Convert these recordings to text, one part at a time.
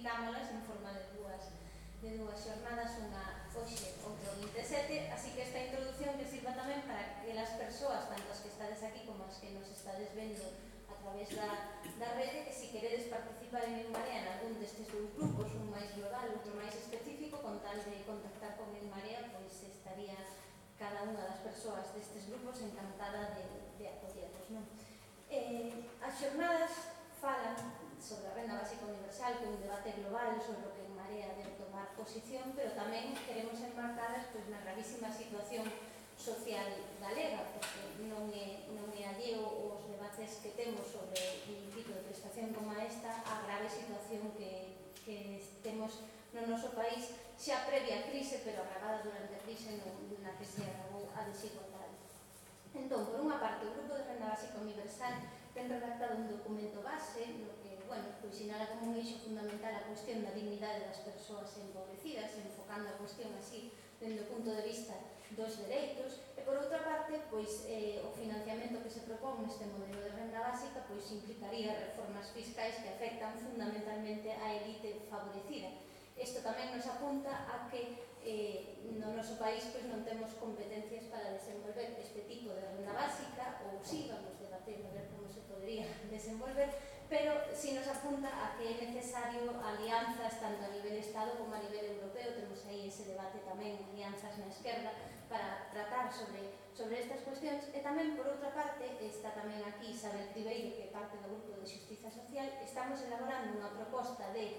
invitámolas en forma de dúas xornadas, unha hoxe, outra 27, así que esta introducción que sirva tamén para que as persoas, tanto as que estades aquí como as que nos estades vendo a través da rede, que se queredes participar en El Marea en algún destes dous grupos, un máis global, outro máis específico, con tal de contactar con El Marea, pois estaría cada unha das persoas destes grupos encantada de apoiarvos, non? As xornadas falan sobre a renda básica universal, que é un debate global sobre o que en Marea debe tomar posición, pero tamén queremos enmarcadas na gravísima situación social galega, porque non é alleo os debates que temos sobre un tipo de prestación como esta a grave situación que temos no noso país xa previa a crise, pero agravada durante a crise na que se agravou a desigualdade. Entón, por unha parte, o Grupo de Renda Básica Universal ten redactado un documento base no que, sinala como un eixo fundamental a cuestión da dignidade das persoas empobrecidas, enfocando a cuestión así dende o punto de vista dos dereitos, e por outra parte, o financiamento que se propón neste modelo de renda básica implicaría reformas fiscais que afectan fundamentalmente a élite favorecida. Isto tamén nos apunta a que no noso país non temos competencias para desenvolver este tipo de renda básica, ou sí, vamos debater a ver como se podría desenvolver, pero sí nos apunta a que é necesario alianzas tanto a nivel Estado como a nivel europeo. Temos aí ese debate tamén, alianzas na esquerda, para tratar sobre estas cuestións. E tamén, por outra parte, está tamén aquí Isabel Tribeiro, que é parte do Grupo de Xustiza Social. Estamos elaborando unha proposta de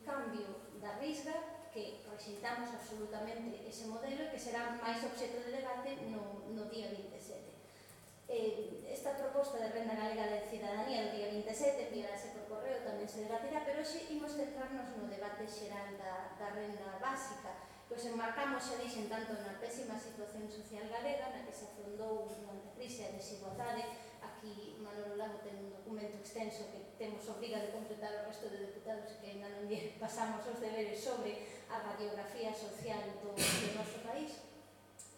cambio da Risga, que rexeitamos absolutamente ese modelo, que será máis obxeto de debate no día 27. Esta proposta de Renda Galega de Cidadanía do día 27 enviarase por correo, tamén se debatirá, pero hoxe imos centrarnos no debate xeral da renda básica, que os enmarcamos, xa dixen, tanto na pésima situación social galega, na que se afondou durante a crise a desigualdade. Aquí Manolo Lago ten un documento extenso que temos obriga de completar o resto de deputados, que ainda non lle pasamos os deberes sobre a radiografía social do noso país,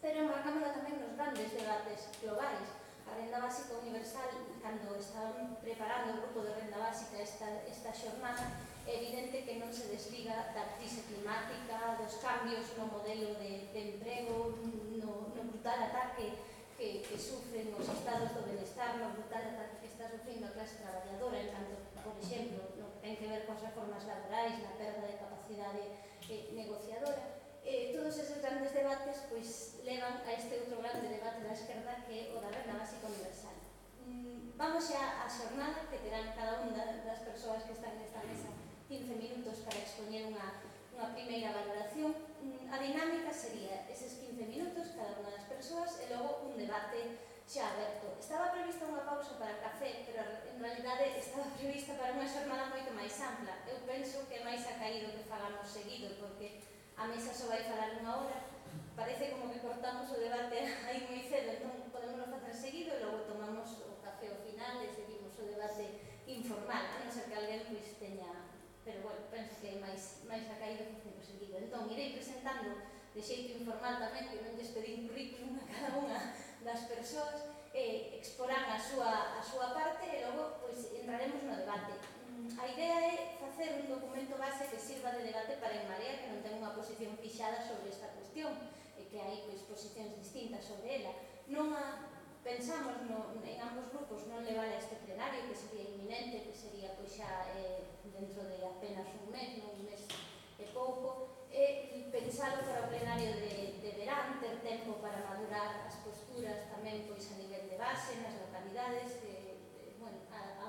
pero enmarcámola tamén nos grandes debates globais. A renda básica universal, cando estaban preparando o grupo de renda básica esta xornada, é evidente que non se desliga da crise climática, dos cambios no modelo de emprego, no brutal ataque que sufren os estados do benestar, no brutal ataque que está sufrindo a clase traballadora, en canto, por exemplo, no que ten que ver coas reformas laborais, na perda de capacidade negociadora. Todos esos grandes debates levan a este outro grande debate da esquerda, que é o da renda básica universal. Vamos xa á xornada, que terán cada unha das persoas que están nesta mesa 15 minutos para expoñer unha primeira valoración. A dinámica sería eses 15 minutos cada unha das persoas e logo un debate xa aberto. Estaba prevista unha pausa para café, pero en realidade estaba prevista para unha xornada moito máis ampla. Eu penso que é máis acaído que fagamos seguido, porque a mesa só vai falar unha hora. Parece como que cortamos o debate aí moi cedo, entón podemos facer seguido e logo tomamos o café ao final e seguimos o debate informal, a non ser que alguén teña... Pero, penso que é máis acaído que facemos seguido. Entón, irei presentando de xeito informal tamén, que non lles pedín currículum a cada unha das persoas, exporán a súa parte e logo entraremos no debate. A idea é facer un documento base que sirva de debate para En Marea, que non ten unha posición fixada sobre esta cuestión, e que hai posicións distintas sobre ela. Pensamos en ambos grupos non levar a este plenario, que sería inminente, que sería xa dentro de apenas un mes e pouco, e pensalo para o plenario de verán, ter tempo para madurar as posturas tamén a nivel de base, nas localidades.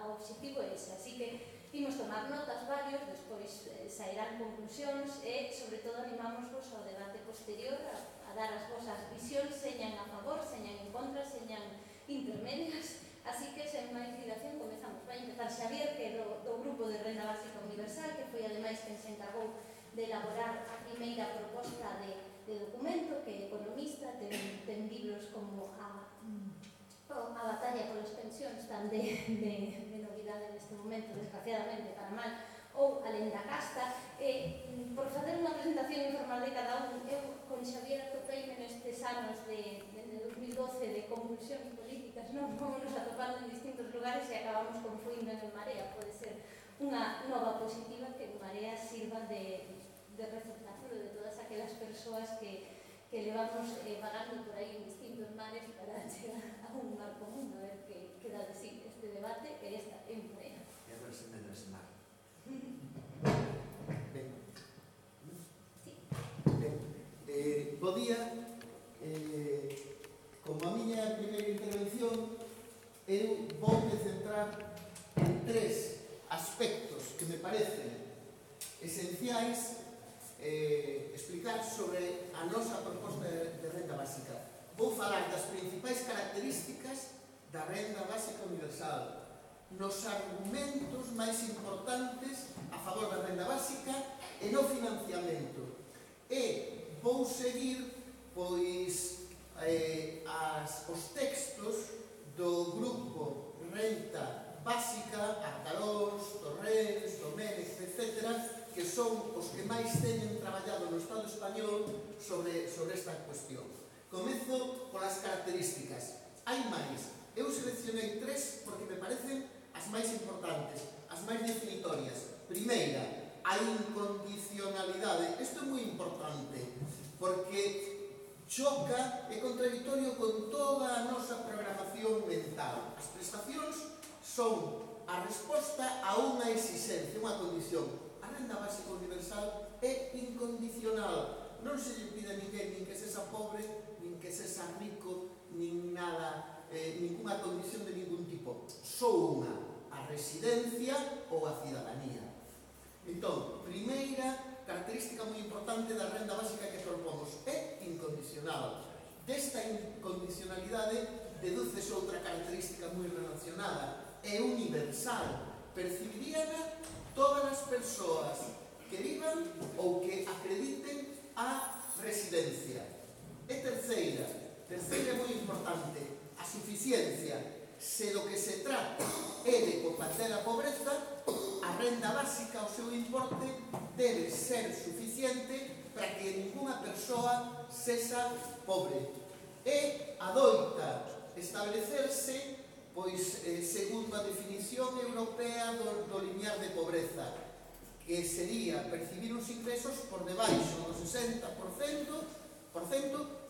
O objetivo é ese, así que imos tomar notas varios, despois sairán conclusións e, sobre todo, animámosvos ao debate posterior, a dar as vosas visións, señan a favor, señan en contra, señan intermedias. Así que, sen máis dilación, comezamos. Vai empezar Xavier, que é do Grupo de Renda Básica Universal, que foi, ademais, quen se encargou de elaborar a primeira proposta de documento, que é economista, ten libros como a batalla polas pensións, tan de novidade neste momento, desgraciadamente, para mal, ou Alén da Casta. Por facer unha presentación informal de cada un, eu con Xavier atopeime nestes anos de 2012 de convulsións políticas, como nos atopando en distintos lugares e acabamos confluindo en Marea. Pode ser unha nova positiva que en Marea sirvan de receptáculo de todas aquelas persoas que levamos vagando por aí en distintos mares para chegar a un mar común, a ver que dá de sí este debate e esta empresa. E a ver se me das mar. Ben. Ben. Bo día. Como a miña primeira intervención, eu voume centrar en 3 aspectos que me parecen esenciais explicar sobre a nosa proposta de renda básica. Vou falar das principais características da renda básica universal, nos argumentos máis importantes a favor da renda básica e no financiamento. E vou seguir, pois, os textos do grupo Renta Básica, Artalós, Torrens, Domènech, etc., que son os que máis teñen traballado no Estado español sobre esta cuestión. Comezo polas características. Hai máis. Eu seleccionei 3 porque me parecen as máis importantes, as máis definitorias. Primeira, a incondicionalidade. Isto é moi importante, porque choca e contradictorio con toda a nosa programación mental. As prestacións son a resposta a unha exigencia, unha condición. A renda básica universal é incondicional. Non se lle pide a ninguén nin que sexa pobre, nin que sexa rico, nin nada, ninguna condición de ningún tipo. Só unha, a residencia ou a cidadanía. Entón, primeira característica moi importante da renda básica que propomos é incondicional. Desta incondicionalidade dedúcese outra característica moi relacionada, é universal. Percibiríana todas as persoas que vivan ou que acrediten a residencia. E terceira moi importante, a suficiencia. Se do que se trata é de combater a pobreza, a renda básica, o seu importe, debe ser suficiente para que ninguna persoa sexa pobre. E adoita establecerse, pois, segundo a definición europea do limiar de pobreza, que sería percibir uns ingresos por debaixo do 60%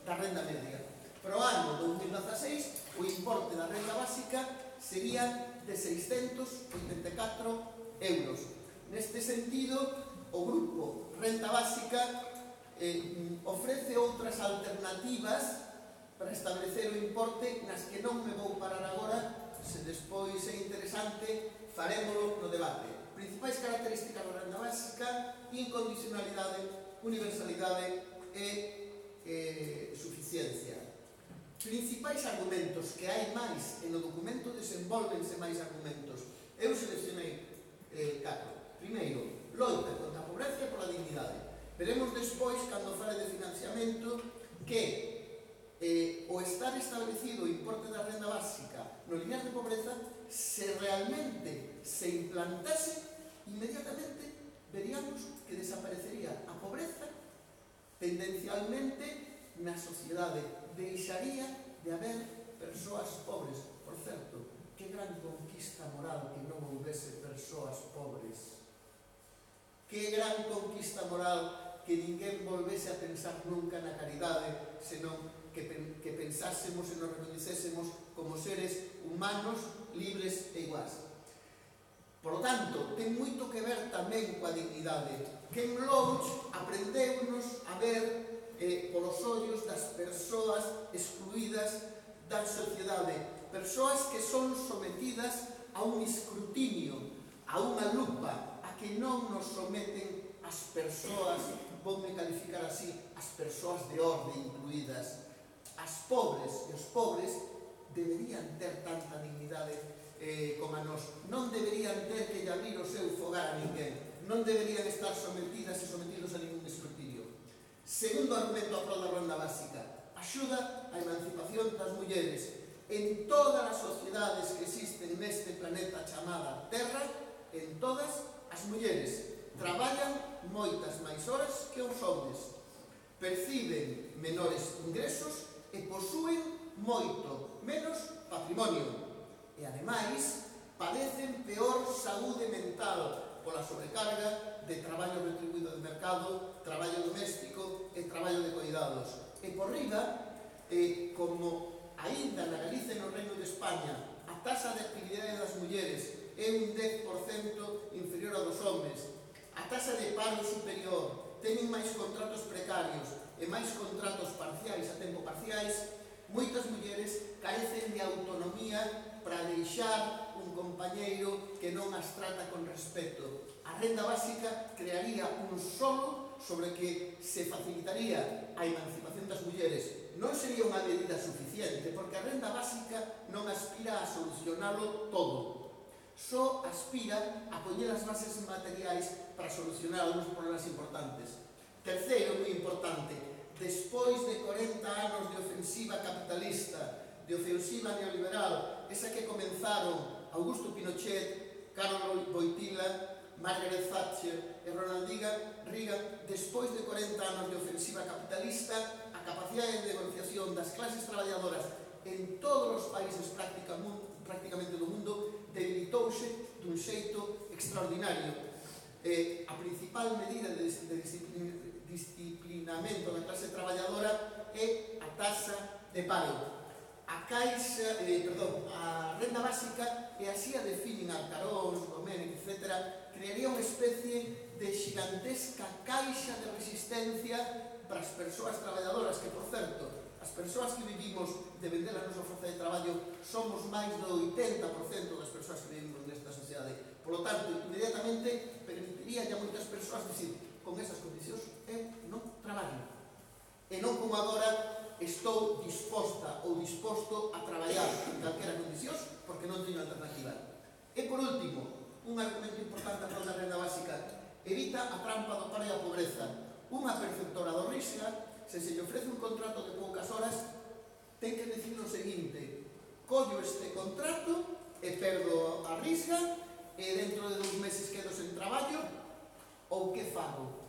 da renda media. Para o ano 2016, o importe da renda básica sería de 684 euros. Neste sentido, o grupo Renta Básica ofrece outras alternativas para establecer o importe nas que non me vou parar agora, se despois é interesante, farémolo no debate. Principais características da renda básica: incondicionalidade, universalidade e suficiencia. Principais argumentos, que hai máis, e no documento desenvolvense máis argumentos. Eu seleccionei 4. Primeiro, loita contra a pobreza e pola dignidade. Veremos despois, cando fale de financiamento, que o estar establecido o importe da renda básica no limiar de pobreza, se realmente se implantase, inmediatamente veríamos que desaparecería a pobreza tendencialmente na sociedade. Deixaría de haber persoas pobres. Por certo, que gran conquista moral que non houvese persoas pobres. Que gran conquista moral que ninguén volvese a pensar nunca na caridade, senón que pensásemos e nos recoñecésemos como seres humanos, libres e iguais. Por lo tanto, ten moito que ver tamén coa dignidade. Ken Loach aprendeunos a ver polos ollos das persoas excluídas da sociedade, persoas que son sometidas a un escrutinio, a unha lupa, a que non nos someten as persoas, voume calificar así, as persoas de orde incluídas. As pobres e os pobres deberían ter tanta dignidade como a nós. Non deberían ter que abrir o seu fogar a ninguén. Non deberían estar sometidas e sometidos a ningún escrutinio. Segundo argumento a prol da renda básica: axuda a emancipación das mulleres. En todas as sociedades que existen neste planeta chamada Terra, en todas, as mulleres traballan moitas máis horas que os homes, perciben menores ingresos e posúen moito menos patrimonio. E, ademais, padecen peor saúde mental pola sobrecarga de traballo retribuído mercado, traballo doméstico e traballo de cuidados. E por riba, como aínda na Galicia e no Reino de España a taxa de actividade das mulleres é un 10% inferior a dos homes, a taxa de paro superior, teñen máis contratos precarios e máis contratos parciais a tempo parciais, moitas mulleres carecen de autonomía para deixar un compañeiro que non as trata con respeto. A renda básica crearía un solo sobre que se facilitaría a emancipación das mulleres. Non sería unha medida suficiente, porque a renda básica non aspira a solucionalo todo. Só aspira a poñer as bases materiais para solucionar algunos problemas importantes. Terceiro, moi importante, despois de 40 anos de ofensiva capitalista, de ofensiva neoliberal, esa que comenzaron Augusto Pinochet, Carlos Wojtyła, Margaret Thatcher e Ronald Reagan, despois de 40 anos de ofensiva capitalista, a capacidade de negociación das clases traballadoras en todos os países prácticamente do mundo debilitouse dun xeito extraordinario. A principal medida de disciplinamento da clase traballadora é a taxa de paro. A renda básica, e así a definen Arcarós, Domènech, etc., crearía unha especie de xigantesca caixa de resistencia para as persoas traballadoras, que, por certo, as persoas que vivimos de vender a nosa forza de traballo somos máis do 80% das persoas que vivimos nesta sociedade. Por lo tanto, inmediatamente permitiría a moitas persoas dicir, con esas condicións non traballo. E non como agora estou disposta ou disposto a traballar en calquera condicións porque non teño alternativa. E por último, un argumento importante a favor da renda básica: evita a trampa do paro e a pobreza. Unha perceptora do Risga, se lle ofrece un contrato de poucas horas, ten que decir o seguinte: collo este contrato e perdo a Risga e dentro de 2 meses quedo sen traballo, ou que fago?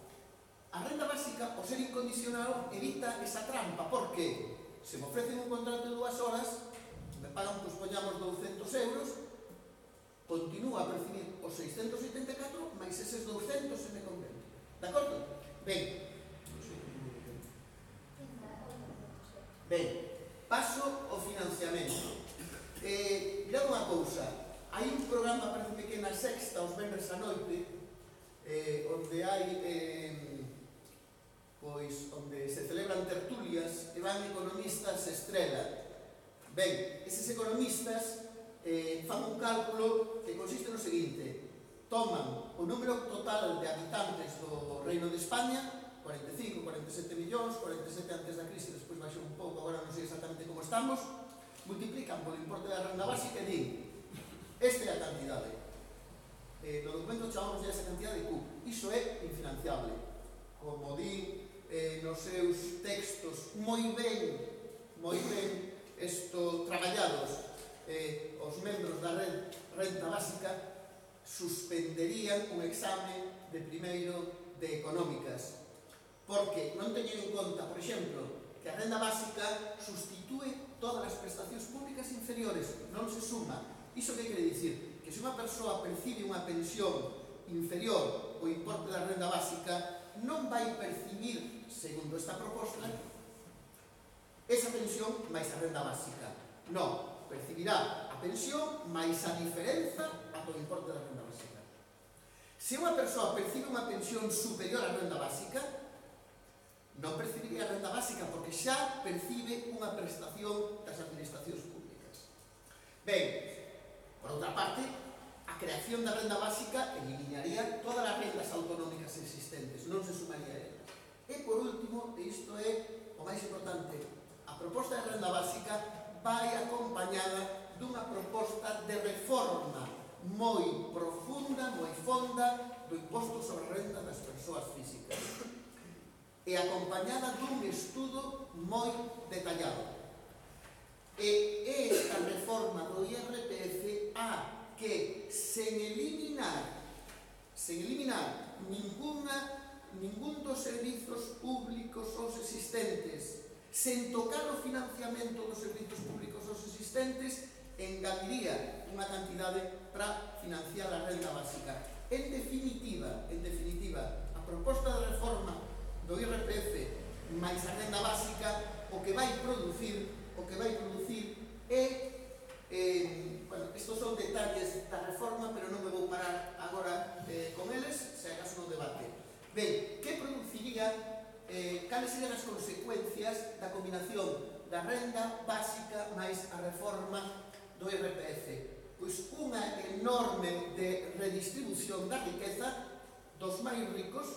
A renda básica, ao ser incondicional, evita esa trampa, porque se me ofrecen un contrato de 2 horas, me pagan, pois poñamos 200 euros, continúo a percibir os 684, máis eses 200 se me convence. De acordo? Ben, paso ao financiamento. Mirad unha cousa, hai un programa, parece que na Sexta, os venres a noite, onde hai onde se celebran tertulias e van economistas estrela. Ben, eses economistas fan un cálculo que consiste no seguinte: toman o número total de habitantes do Reino de España, 45, 47 millóns, 47 antes da crise, despois baixou un pouco, agora non sei exactamente como estamos, multiplican polo importe da renda básica e din, esta é a cantidade. No documento chamamos esa cantidade de Q. Iso é infinanciable. Como din nos seus textos moi ben traballados, os membros da renta básica suspenderían un exame de primeiro de económicas, porque non teñen en conta, por exemplo, que a renda básica sustitúe todas as prestacións públicas inferiores, non se suma. Iso que quere dicir? Que se unha persoa percibe unha pensión inferior ao importe da renda básica, non vai percibir, segundo esta proposta, esa pensión máis a renda básica. Non, percibirá a pensión máis a diferenza ata o importe da renda básica. Se unha persoa percibe unha pensión superior á renda básica, non percibiría a renda básica porque xa percibe unha prestación das administracións públicas. Ben, por outra parte, a creación da renda básica eliminaría todas as rendas autonómicas existentes, non se sumaría a elas. E por último, e isto é o máis importante, a proposta de renda básica vai acompañada dunha proposta de reforma moi profunda, moi fonda do imposto sobre a renda das persoas físicas, e acompañada dun estudo moi detallado. E esta reforma do IRPF a que sen eliminar ningún dos servizos públicos os existentes, sen tocar o financiamento dos servizos públicos os existentes, engadiría unha cantidade para financiar a renda básica. En definitiva, a proposta de consecuencias da combinación da renda básica máis a reforma do IRPF. Pois unha enorme de redistribución da riqueza dos máis ricos,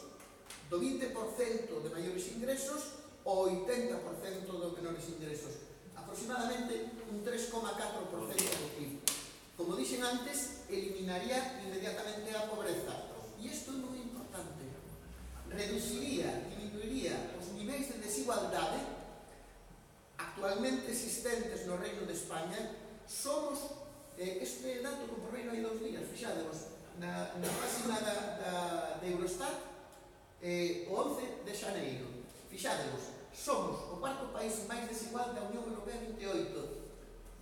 do 20% de maiores ingresos ao 80% dos menores ingresos, aproximadamente un 3,4% do PIB. Como dixen antes, eliminaría inmediatamente a pobreza. E isto é moi importante. Reduciría, diminuiría os niveis de desigualdade actualmente existentes no Reino de España. Somos, este dato comprobei hai 2 días, fixádevos, na página de Eurostat, o 11 de xaneiro. Fixádevos, somos o cuarto país máis desigual da Unión Europea 28,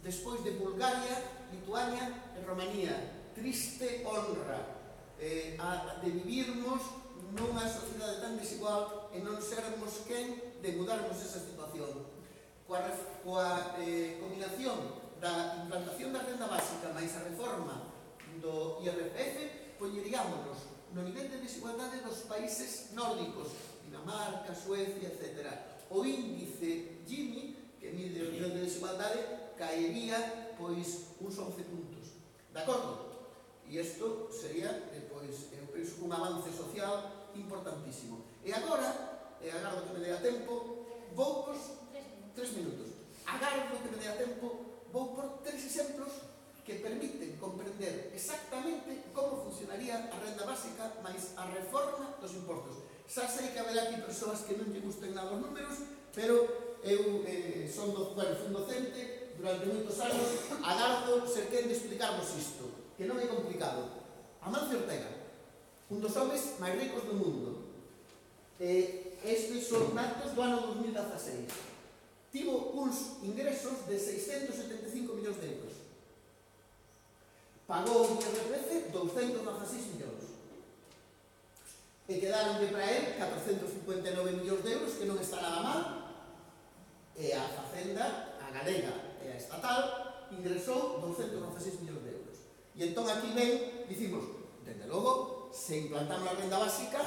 despois de Bulgaria, Lituania e Romanía. Triste honra de vivirmos nunha sociedade tan desigual e non sermos quen de mudarmos esa situación. Coa combinación da implantación da renda básica máis a reforma do IRPF, poñeríámonos no nivel de desigualdade dos países nórdicos, Dinamarca, Suecia, etc. O índice Gini, que mide o nivel de desigualdade, caería pois uns 11 puntos. De acordo? E isto sería, pois, eu penso, un avance social importantísimo. E agora, agardo que me dé a tempo, vou por 3 minutos. Agardo que me dé a tempo, vou por 3 exemplos que permiten comprender exactamente como funcionaría a renda básica máis a reforma dos impostos. Xa sei que haberá aquí persoas que non lle gusten nada os números, pero eu fui docente durante moitos anos, agardo ser quen de explicarvos isto, que non é complicado. Amancio Ortega, un dos homes máis ricos do mundo. Estes son datos do ano 2016. Tivo uns ingresos de 675 millóns de euros. Pagou o IRPF 216 millóns. E quedaronlle para él 459 millóns de euros, que non está nada mal. E a Facenda, a galega e a estatal, ingresou 216 millóns de euros. E entón aquí ven, dicimos, dende logo, se implantamos a renda básica,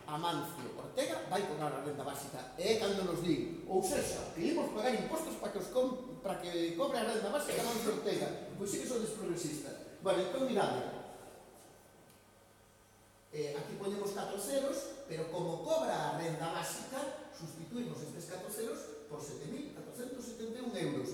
Amancio Ortega vai cobrar a renda básica. E cando nos di, ou seja, que imos pagar impostos para que cobre a renda básica Amancio Ortega. Pois sí que son desprogresistas. Bueno, entón mirade. Aquí ponemos 4 ceros, pero como cobra a renda básica, sustituimos estes 4 ceros por 7.471 euros.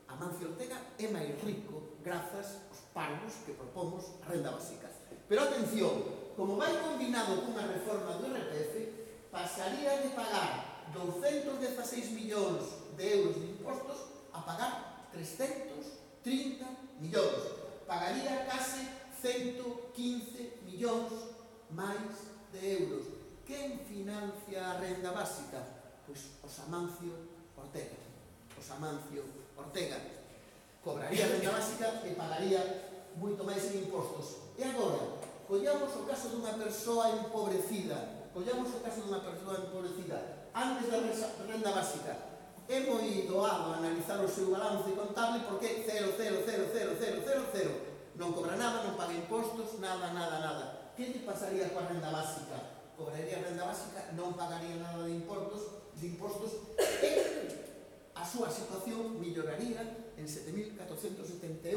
Amancio Ortega é máis rico grazas aos pagos que propomos a renda básica. Pero atención, como vai combinado cunha reforma do IRPF, pasaría de pagar 216 millóns de euros de impostos a pagar 330 millóns. Pagaría case 115 millóns máis de euros. Quen financia a renda básica? Pois os Amancio Ortega. Os Amancio Ortega. Cobraría a renda básica e pagaría moito máis en impostos. E agora, collamos o caso dunha persoa empobrecida. Antes da renda básica, é moi doado analizar o seu balance contable porque 0, 0, 0, 0, 0, 0, 0. Non cobra nada, non paga impostos, nada. Que lle pasaría coa renda básica? Cobraría a renda básica, non pagaría nada de impostos e a súa situación melloraría en 7.471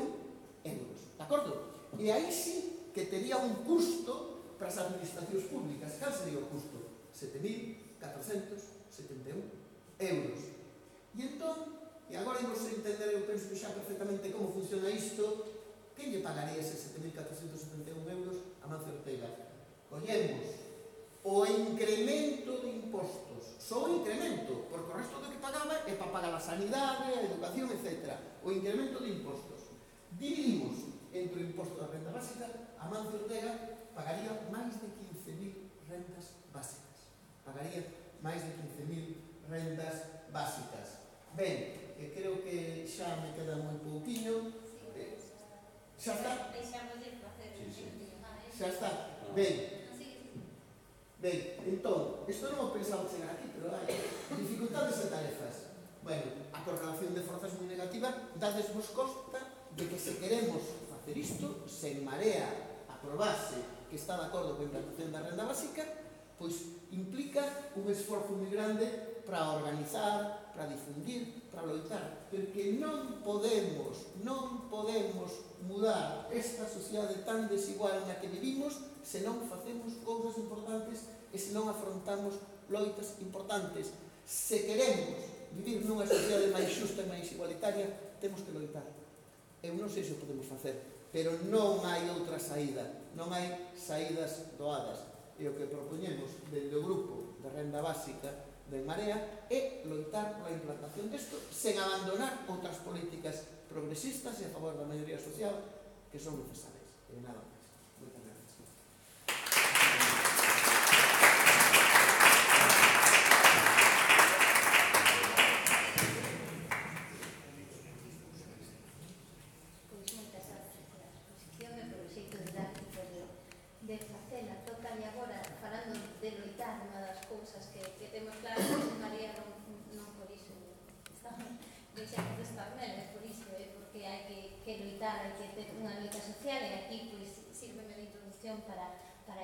euros. De acordo? E aí sí que tería un custo para as administracións públicas. Cal sería o custo? 7.471 euros. E entón, e agora imos entender, eu penso xa perfectamente como funciona isto, que lle pagaría ese 7.471 euros a Amancio Ortega? Collemos o incremento de impostos, só o incremento, porque o resto do que pagaba é para pagar a sanidade, a educación, etc. O incremento de impostos. Dividimos entre o imposto da renda básica, Amancio Ortega pagaría máis de 15.000 rendas básicas. Ben, creo que xa me queda moi pouquiño. Xa está? Xa está. Ben, entón, isto non o pensaba chegar aquí, pero hai dificultades e tarefas. Bueno, a correlación de forzas moi negativa, dadesvos conta de que se queremos facer isto, se en Marea aprobase que está de acordo coa implantación da renda básica, Pois implica un esforzo moi grande para organizar, para difundir, para loitar, porque non podemos mudar esta sociedade tan desigual na que vivimos se non facemos cousas importantes e se non afrontamos loitas importantes. Se queremos vivir nunha sociedade máis xusta e máis igualitaria, temos que loitar. Eu non sei se o podemos facer, pero non hai outra saída, non hai saídas doadas. E o que propoñemos dende o grupo de renda básica de Marea é loitar pola implantación desto sen abandonar outras políticas progresistas e a favor da maioría social que son necesarias. E nada máis. Moitas gracias. Pois moitas gracias pola exposición e polo xeito de dar de facela. Toca e agora, falando de loitar, unha das cousas que temos claro que María non por iso deixamos de estar nela, por iso, porque hai que loitar, hai que ter unha loita social, e aquí pois sírveme de introducción para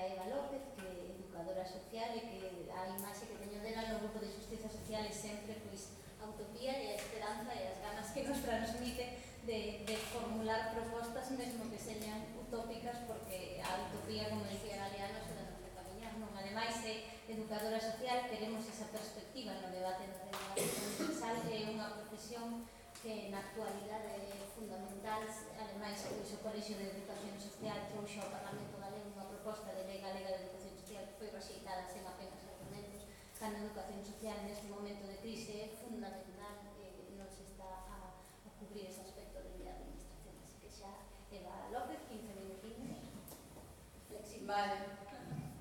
Eva López, que é educadora social, e que a imaxe que teño dela no grupo de Xustiza Social é sempre pois a utopía e a esperanza e as ganas que nos transmite de formular propostas mesmo que señan utópicas, porque a utopía, como dicía Galeano, se dá de camiñar, non? Ademais, é educadora social, queremos esa perspectiva no debate da renda universal, é unha profesión que na actualidade é fundamental. Ademais, pois, o Colexio de Educación Social trouxo ao Parlamento Galego unha proposta de lei galega de educación social que foi rexeitada sen apenas argumentos, cando a educación social neste momento de crise é fundamental, non se está a cubrir ese aspecto de administración. Así que xa, Eva López, 15 minutinhos. Vale.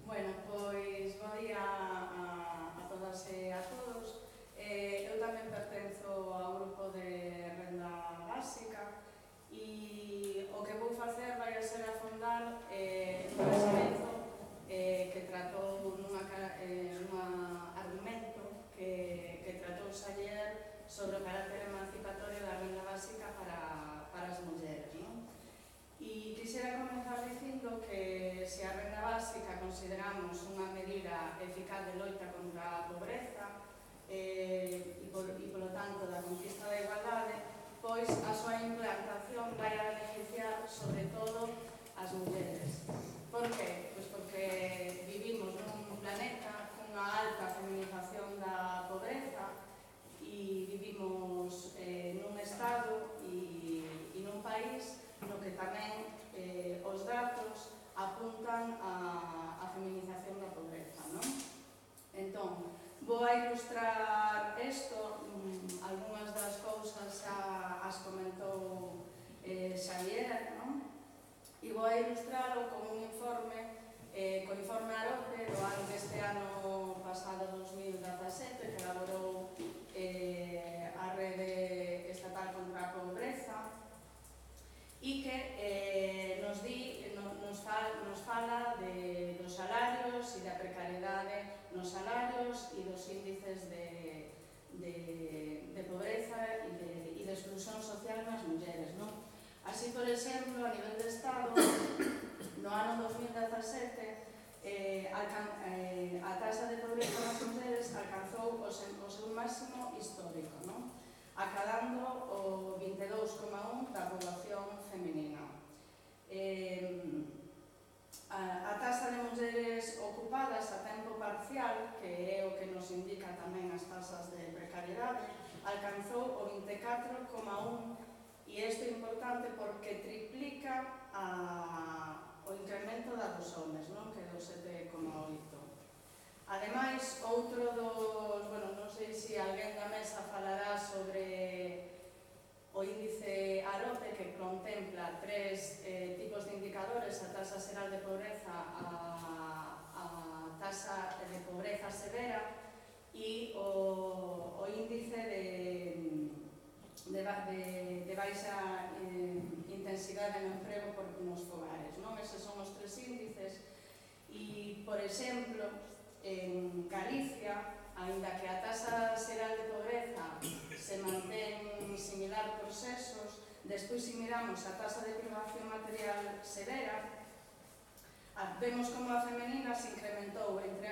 Bueno, pois bo día a todas e a todos. Eu tamén pertenzo ao grupo de renda básica e o que vou facer vai a ser afondar un aspecto que tratou nun argumento que tratou Xavier sobre o carácter emancipatorio da renda básica para as mulleres, non? E quixera comenzar dicindo que se a renda básica consideramos unha medida eficaz de loita contra a pobreza e polo tanto da conquista da igualdade, pois a súa implantación vai a beneficiar sobre todo as mulleres. Por qué? Pois porque vivimos nun planeta cunha alta feminización da pobreza e vivimos nun estado e nun país no que tamén os datos apuntan a feminización da pobreza, non? Entón, vou a ilustrar isto, algunhas das cousas xa as comentou Xavier, non? E vou a ilustralo con un informe, co informe AROPE do ano deste ano pasado 2017, que elaborou a Rede Estatal contra a Pobreza, e que nos fala dos salarios e da precariedade nos salarios e dos índices de pobreza e de exclusión social nas mulleres, non? Así, por exemplo, a nivel de Estado, no ano 2017, a taxa de pobreza nas mulleres alcanzou o seu máximo histórico, non? Acadando o 22,1% da poboación feminina. A taxa de mulleres ocupadas a tempo parcial, que é o que nos indica tamén as taxas de precariedade, alcanzou o 24,1%, e isto é importante porque triplica o incremento da dos homes, non? Que é do 7,8%. Ademais, outro dos, non sei se alguén da mesa falará sobre o índice AROPE, que contempla 3 tipos de indicadores: a taxa xeral de pobreza, a taxa de pobreza severa e o índice de baixa intensidade no emprego nos fogares, non? Eses son os 3 índices e, por exemplo, en Galicia, aínda que a taxa xeral de pobreza se mantén similar por sexos, despois se miramos a taxa de privación material severa, vemos como a femenina se incrementou entre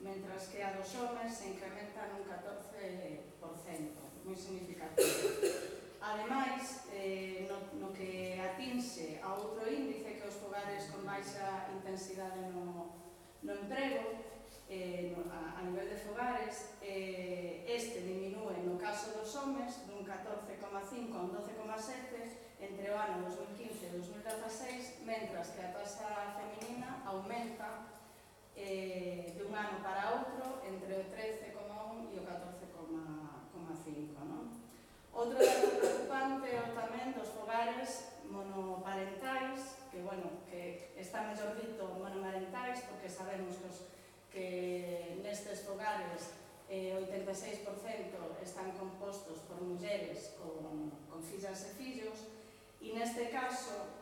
mentras que a dos homes se incrementa nun 14%, moi significativo. Ademais, no que atinse a outro índice que os fogares con baixa intensidade no emprego, a nivel de fogares, este diminúe no caso dos homes dun 14,5 a un 12,7 entre o ano 2015 e 2016, mentras que a taxa feminina aumenta de un ano para outro entre o 13,1 e o 14,5. Outro dato preocupante é o tamén dos fogares monoparentais, que está mellor dito monomarentais, porque sabemos que nestes fogares 86% están compostos por mulleres con fillas e fillos, e neste caso,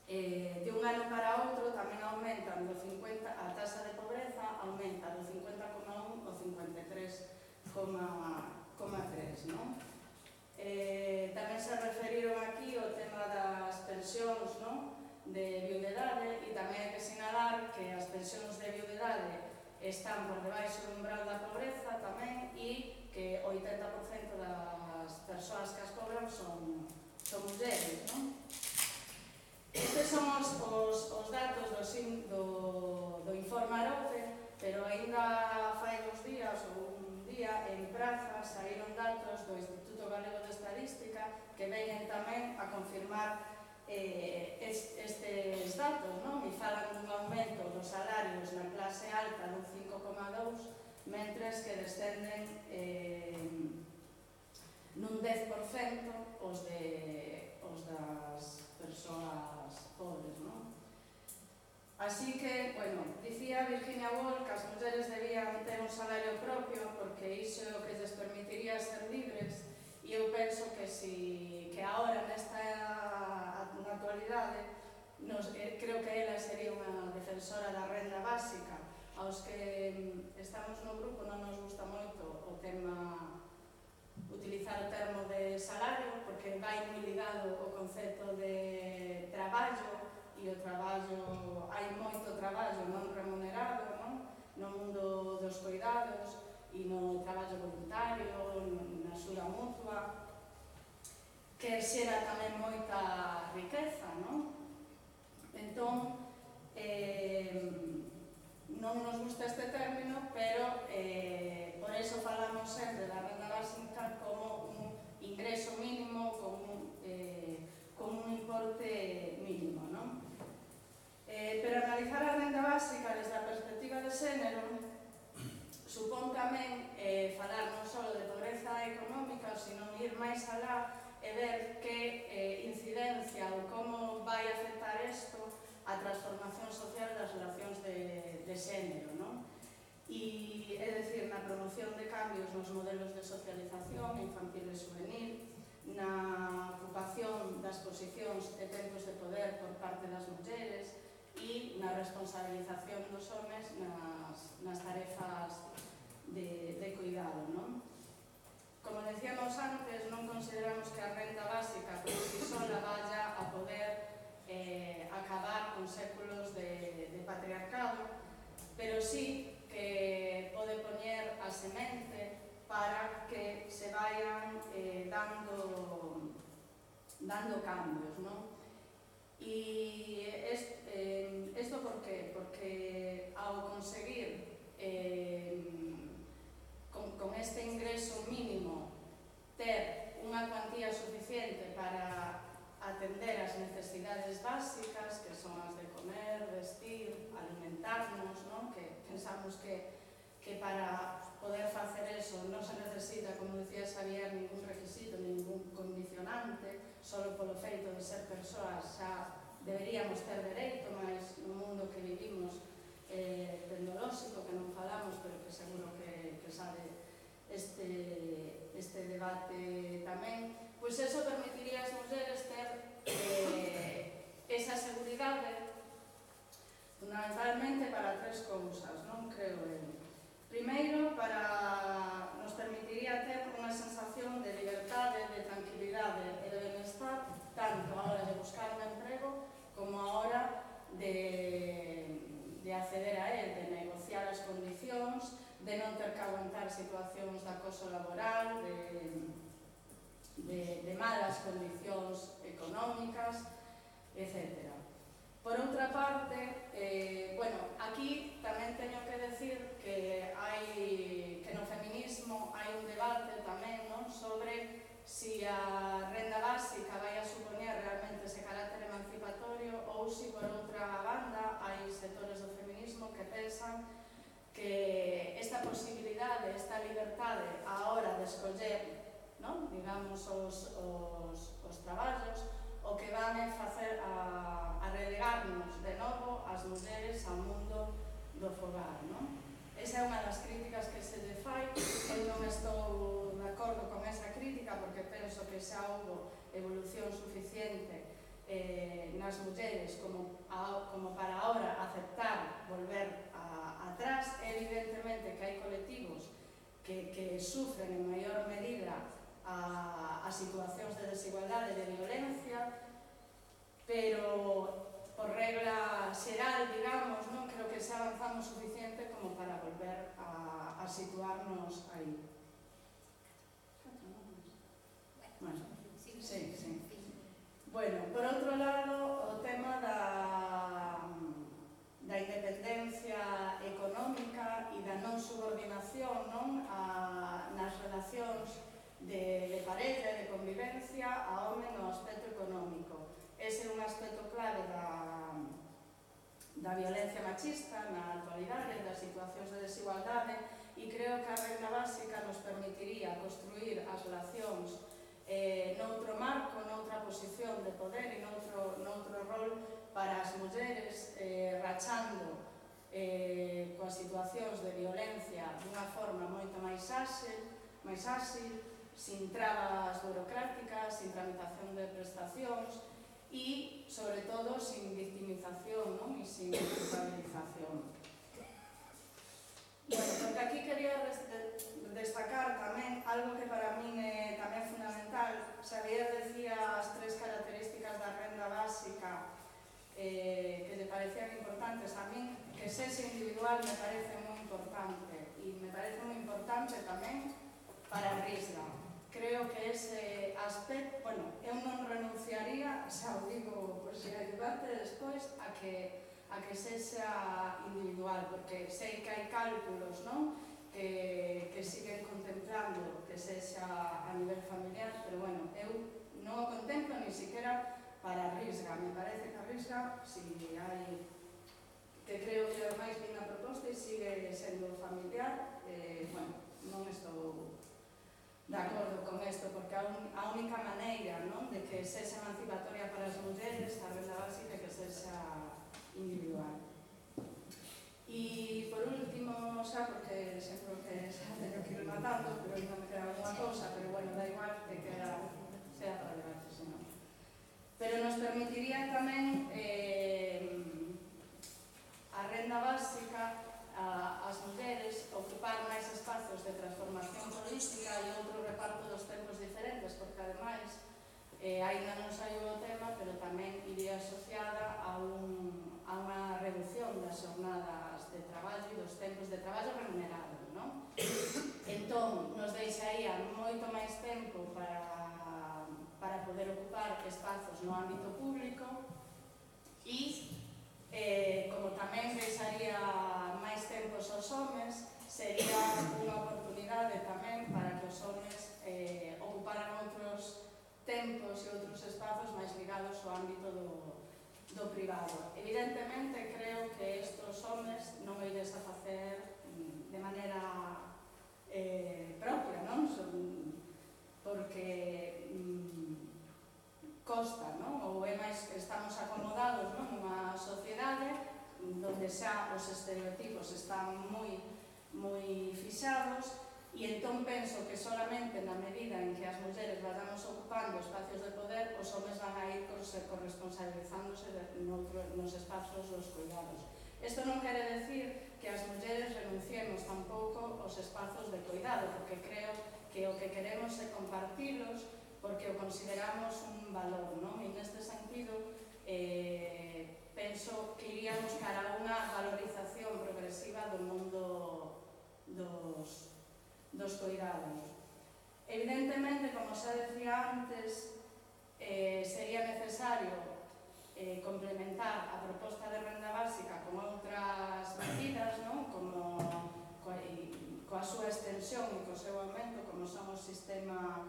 de un ano para outro, tamén aumentan a taxa de pobreza aumenta do 50,1 ao 53,3, non? Tamén se referiron aquí ao tema das pensións de viudedade, e tamén hai que sinalar que as pensións de viudedade están por debaixo do umbral da pobreza tamén, e que o 80% das persoas que as cobran son mulleres, non? Estes son os datos do informe Arope, pero ainda fai 2 días ou un día en Praza saíron datos do Instituto Galego de Estadística que veñen tamén a confirmar estes datos, non? E falan dun aumento dos salarios na clase alta dun 5,2, mentres que descenden nun 10% os das persoas pobres, non? Así que, dicía Virginia Woolf que as mulleres debían ter un salario propio porque iso é o que lles permitiría ser libres, e eu penso que agora nesta actualidade creo que ela sería unha defensora da renda básica. Aos que estamos no grupo non nos gusta moito o tema utilizar o termo de salario, porque vai moi ligado ao concepto de traballo, e o traballo, hai moito traballo non remunerado, non? No mundo dos cuidados e no traballo voluntario, na axuda mutua, que xera tamén moita riqueza, non? Entón, non nos gusta este término, pero por eso falamos sempre da renda básica como un ingreso mínimo, como un importe mínimo, non? Pero analizar a renda básica desde a perspectiva de xénero supón tamén falar non só de pobreza económica, sino ir máis alá e ver que incidencia ou como vai afectar isto a transformación social das relacións de xénero, non? E, é dicir, na promoción de cambios nos modelos de socialización infantil e juvenil, na ocupación das posicións e tempos de poder por parte das mulleres e na responsabilización dos homes nas tarefas de cuidado, non? Como decíamos antes, non consideramos que a renda básica por si sola vaya a poder acabar con séculos de patriarcado, pero sí que pode poñer a semente para que se vayan dando cambios, non? E isto por qué? Porque ao conseguir con este ingreso mínimo ter unha cuantía suficiente para atender as necesidades básicas, que son as de comer, vestir, alimentarnos, non? Que pensamos que para poder facer eso non se necesita, como decía Xavier, ningún requisito, ningún condicionante, solo polo feito de ser persoas xa deberíamos ter dereito, mas no mundo que vivimos tecnolóxico, que non falamos, pero que seguro que sabe este debate tamén, pois eso permitiría ás mulleres ter esa seguridade fundamentalmente para 3 cousas, non creo eu. Primeiro, nos permitiría ter unha sensación de liberdade, de tranquilidade e de benestar, tanto a hora de buscar un emprego como a hora de acceder a él, de negociar as condicións acoso laboral, de malas condicións económicas, etc. Por outra parte, bueno, aquí tamén teño que decir que no feminismo hai un debate tamén, non, sobre si a renda básica vai a supoñer realmente ese carácter emancipatorio ou si, por outra banda, hai sectores do feminismo que pensan que esta posibilidade, esta liberdade a hora de escoller, non, digamos, os traballos, o que van a facer a relegarnos de novo as mulleres ao mundo do fogar, non? Esa é unha das críticas que se lle fai. Eu non estou de acordo con esa crítica porque penso que xa houve evolución suficiente nas mulleres como para ahora aceptar volver atrás. Evidentemente que hai colectivos que sufren en maior medida a situacións de desigualdade e de violencia, pero por regla xeral, digamos, non creo que xa avanzamos suficiente como para volver a situarnos aí. Bueno, sí. Bueno, por outro lado, o tema da independencia económica e da non subordinación, non, nas relacións de parella e de convivencia a home no aspecto económico. Ese é un aspecto clave da violencia machista na actualidade, das situacións de desigualdade, e creo que a renda básica nos permitiría construir as relacións noutro marco, noutra posición de poder e noutro rol para as mulleres, rachando coas situacións de violencia dunha forma moito máis áxil, sin trabas burocráticas, sin tramitación de prestacións e, sobre todo, sin victimización, non? E sin culpabilización. Bueno, porque aquí quería destacar tamén algo que para min é tamén fundamental. Xavier decía as 3 características da renda básica que le parecían importantes. A min, que sexe individual me parece moi importante, e me parece moi importante tamén para a Risga. Creo que ese aspecto, bueno, eu non renunciaría, xa o digo por se hai debate despois, a que sexa individual, porque sei que hai cálculos, non, que siguen contemplando que sexa a nivel familiar, pero bueno, eu non o contemplo ni siquiera para a Risga. Me parece que a Risga, si hai, que creo que é máis bien a proposta e sigue sendo familiar, bueno, non estou de acordo con isto, porque a única maneira, non, de que sexa emancipatoria para as mulleres, a renda básica, que sexa individual. E, por último, xa, porque sempre que xa teño que ir matando, pero non me queda alguna cousa, pero bueno, da igual, que queda, sea para debate, senón. Pero nos permitiría tamén a renda básica as mulleres ocupar máis espacios de transformación política e outro reparto dos tempos diferentes, porque ademais aínda non saiu o tema, pero tamén iría asociada a unha reducción das xornadas de traballo e dos tempos de traballo remunerado, non? Entón, nos deixaría moito máis tempo para poder ocupar espazos no ámbito público e como tamén deixaría máis tempos aos homes, sería unha oportunidade tamén para que os homes ocuparan outros tempos e outros espazos máis ligados ao ámbito do privado. Evidentemente, creo que estes homes non o ides a facer de maneira propia, non? Porque costa, non? Ou é máis que estamos acomodados, non? Nunha sociedade onde xa os estereotipos están moi fixados, e entón penso que solamente na medida en que as mulleres vayamos ocupando espacios de poder, os homes van a ir corresponsabilizándose nos espazos dos cuidados. Isto non quere decir que as mulleres renunciemos tampouco aos espazos de cuidado, porque creo que o que queremos é compartilos, porque o consideramos un valor, non? E neste sentido, penso que iríamos cara a unha valorización progresiva do mundo dos coidados. Evidentemente, como xa decía antes, sería necesario complementar a proposta de renda básica con outras medidas, non? Como coa súa extensión e co seu aumento, como son o sistema,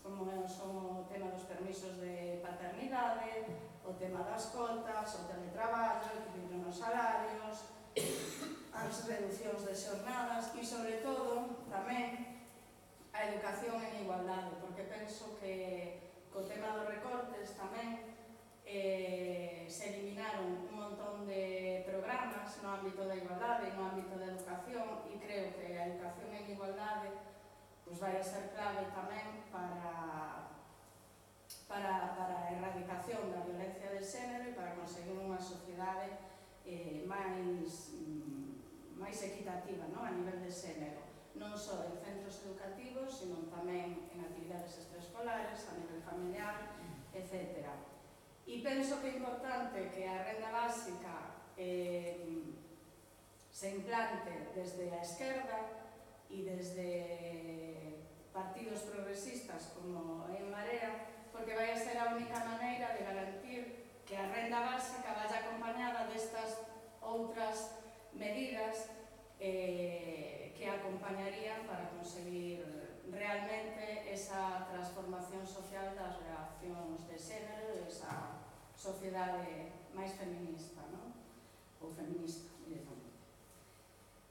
como son o tema dos permisos de paternidade, o tema das cotas, o teletraballo, o equilibrio nos salarios, as reducións de xornadas e, sobre todo, tamén a educación en igualdade, porque penso que co tema dos recortes tamén se eliminaron un montón de programas no ámbito da igualdade e no ámbito da educación, e creo que a educación en igualdade vai a ser clave tamén para a erradicación da violencia de xénero e para conseguir unha sociedade máis equitativa a nivel de xénero, non só en centros educativos, sino tamén en actividades extraescolares, a nivel familiar, etc. E penso que é importante que a renda básica se implante desde a esquerda e desde partidos progresistas como En Marea, porque vai a ser a única maneira de garantir que a renda básica vaya acompañada destas outras medidas que acompañarían para conseguir realmente esa transformación social das relacións de xénero e esa sociedade máis feminista, non? Ou feminista, directamente.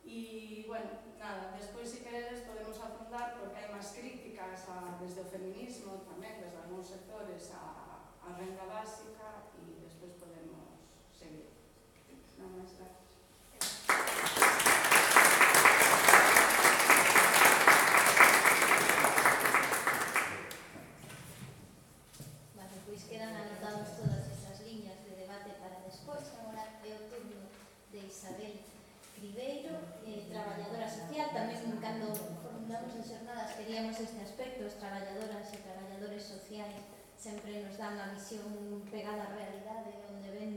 E, bueno, nada, despois, se queredes, podemos afondar porque hai máis críticas desde o feminismo, tamén desde algúns sectores a renda básica, e despois podemos seguir. Nada máis, gracias. Quedan anotados todas esas liñas de debate para despois. Agora é o turno de Isabel Ribeiro, traballadora social. Tamén cando formulamos as xornadas queríamos este aspecto. Os traballadoras e traballadores sociais sempre nos dan a visión pegada á realidade, onde ven,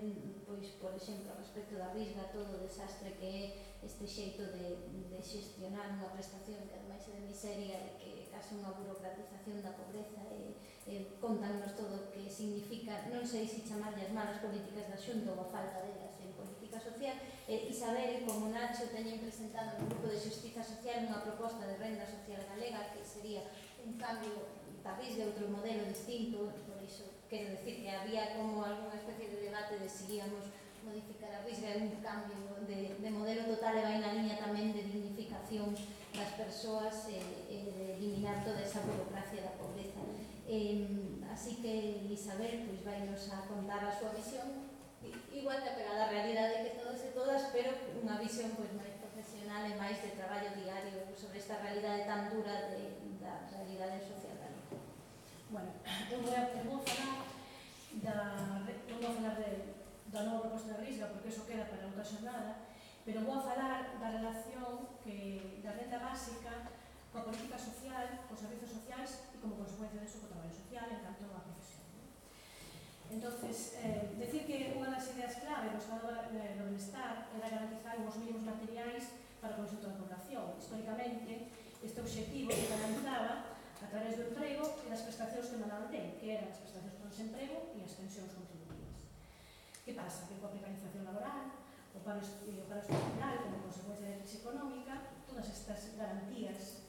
pois, por exemplo, respecto da Risga, todo o desastre que é este xeito de xestionar unha prestación que ademais é de miseria e que é case unha burocratización da pobreza, contanos todo o que significa, non sei se chamarlle as malas políticas da Xunta ou a falta delas en política social. Isabel, como Nacho, teñen presentado no Grupo de Xustiza Social unha proposta de renda social galega que sería un cambio da Risga, outro modelo distinto. Por iso quero decir que había como algunha especie de debate de se íamos modificar a Risga, é un cambio de modelo total e vai na liña tamén de dignificación das persoas e de eliminar toda esa burocracia da pobreza. Así que Isabel vai nos a contar a súa visión, igual que apegada á realidade que todos e todas, pero unha visión máis profesional e máis de traballo diario sobre esta realidade tan dura da realidade social galega. Bueno, eu vou falar da nova proposta da Risga, porque iso queda para outra xornada, pero vou falar da relación da renda básica coa política social, cos servizos sociais e como consecuencia disso co traballo social en canto a profesión. Entonces, decir que unha das ideas clave do Estado do Benestar era garantizar os mínimos materiais para o conxunto da población. Históricamente, este objetivo se canalizaba a través do emprego e das prestacións que emanaban del, que eran as prestacións por desemprego e as pensións contributivas. Que pasa? Que coa precarización laboral, o paro estrutural como consecuencia da crise económica, todas estas garantías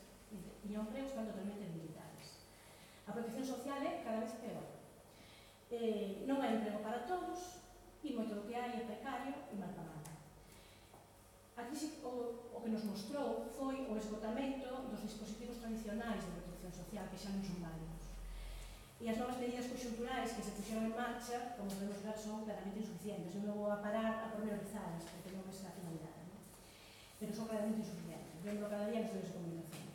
e empregos están totalmente debilitadas. A protección social é cada vez peor. Non hai emprego para todos e moito do que hai é precario e mal pagado. A crise o que nos mostrou foi o esgotamento dos dispositivos tradicionais de protección social que xa non son válidos. E as novas medidas conxunturais que se puxeron en marcha, como podemos ver, son claramente insuficientes. Eu non vou a parar a pormenorizadas, porque non é esa a finalidade, non? Pero son claramente insuficientes. Vemos cada día nos medios de comunicación.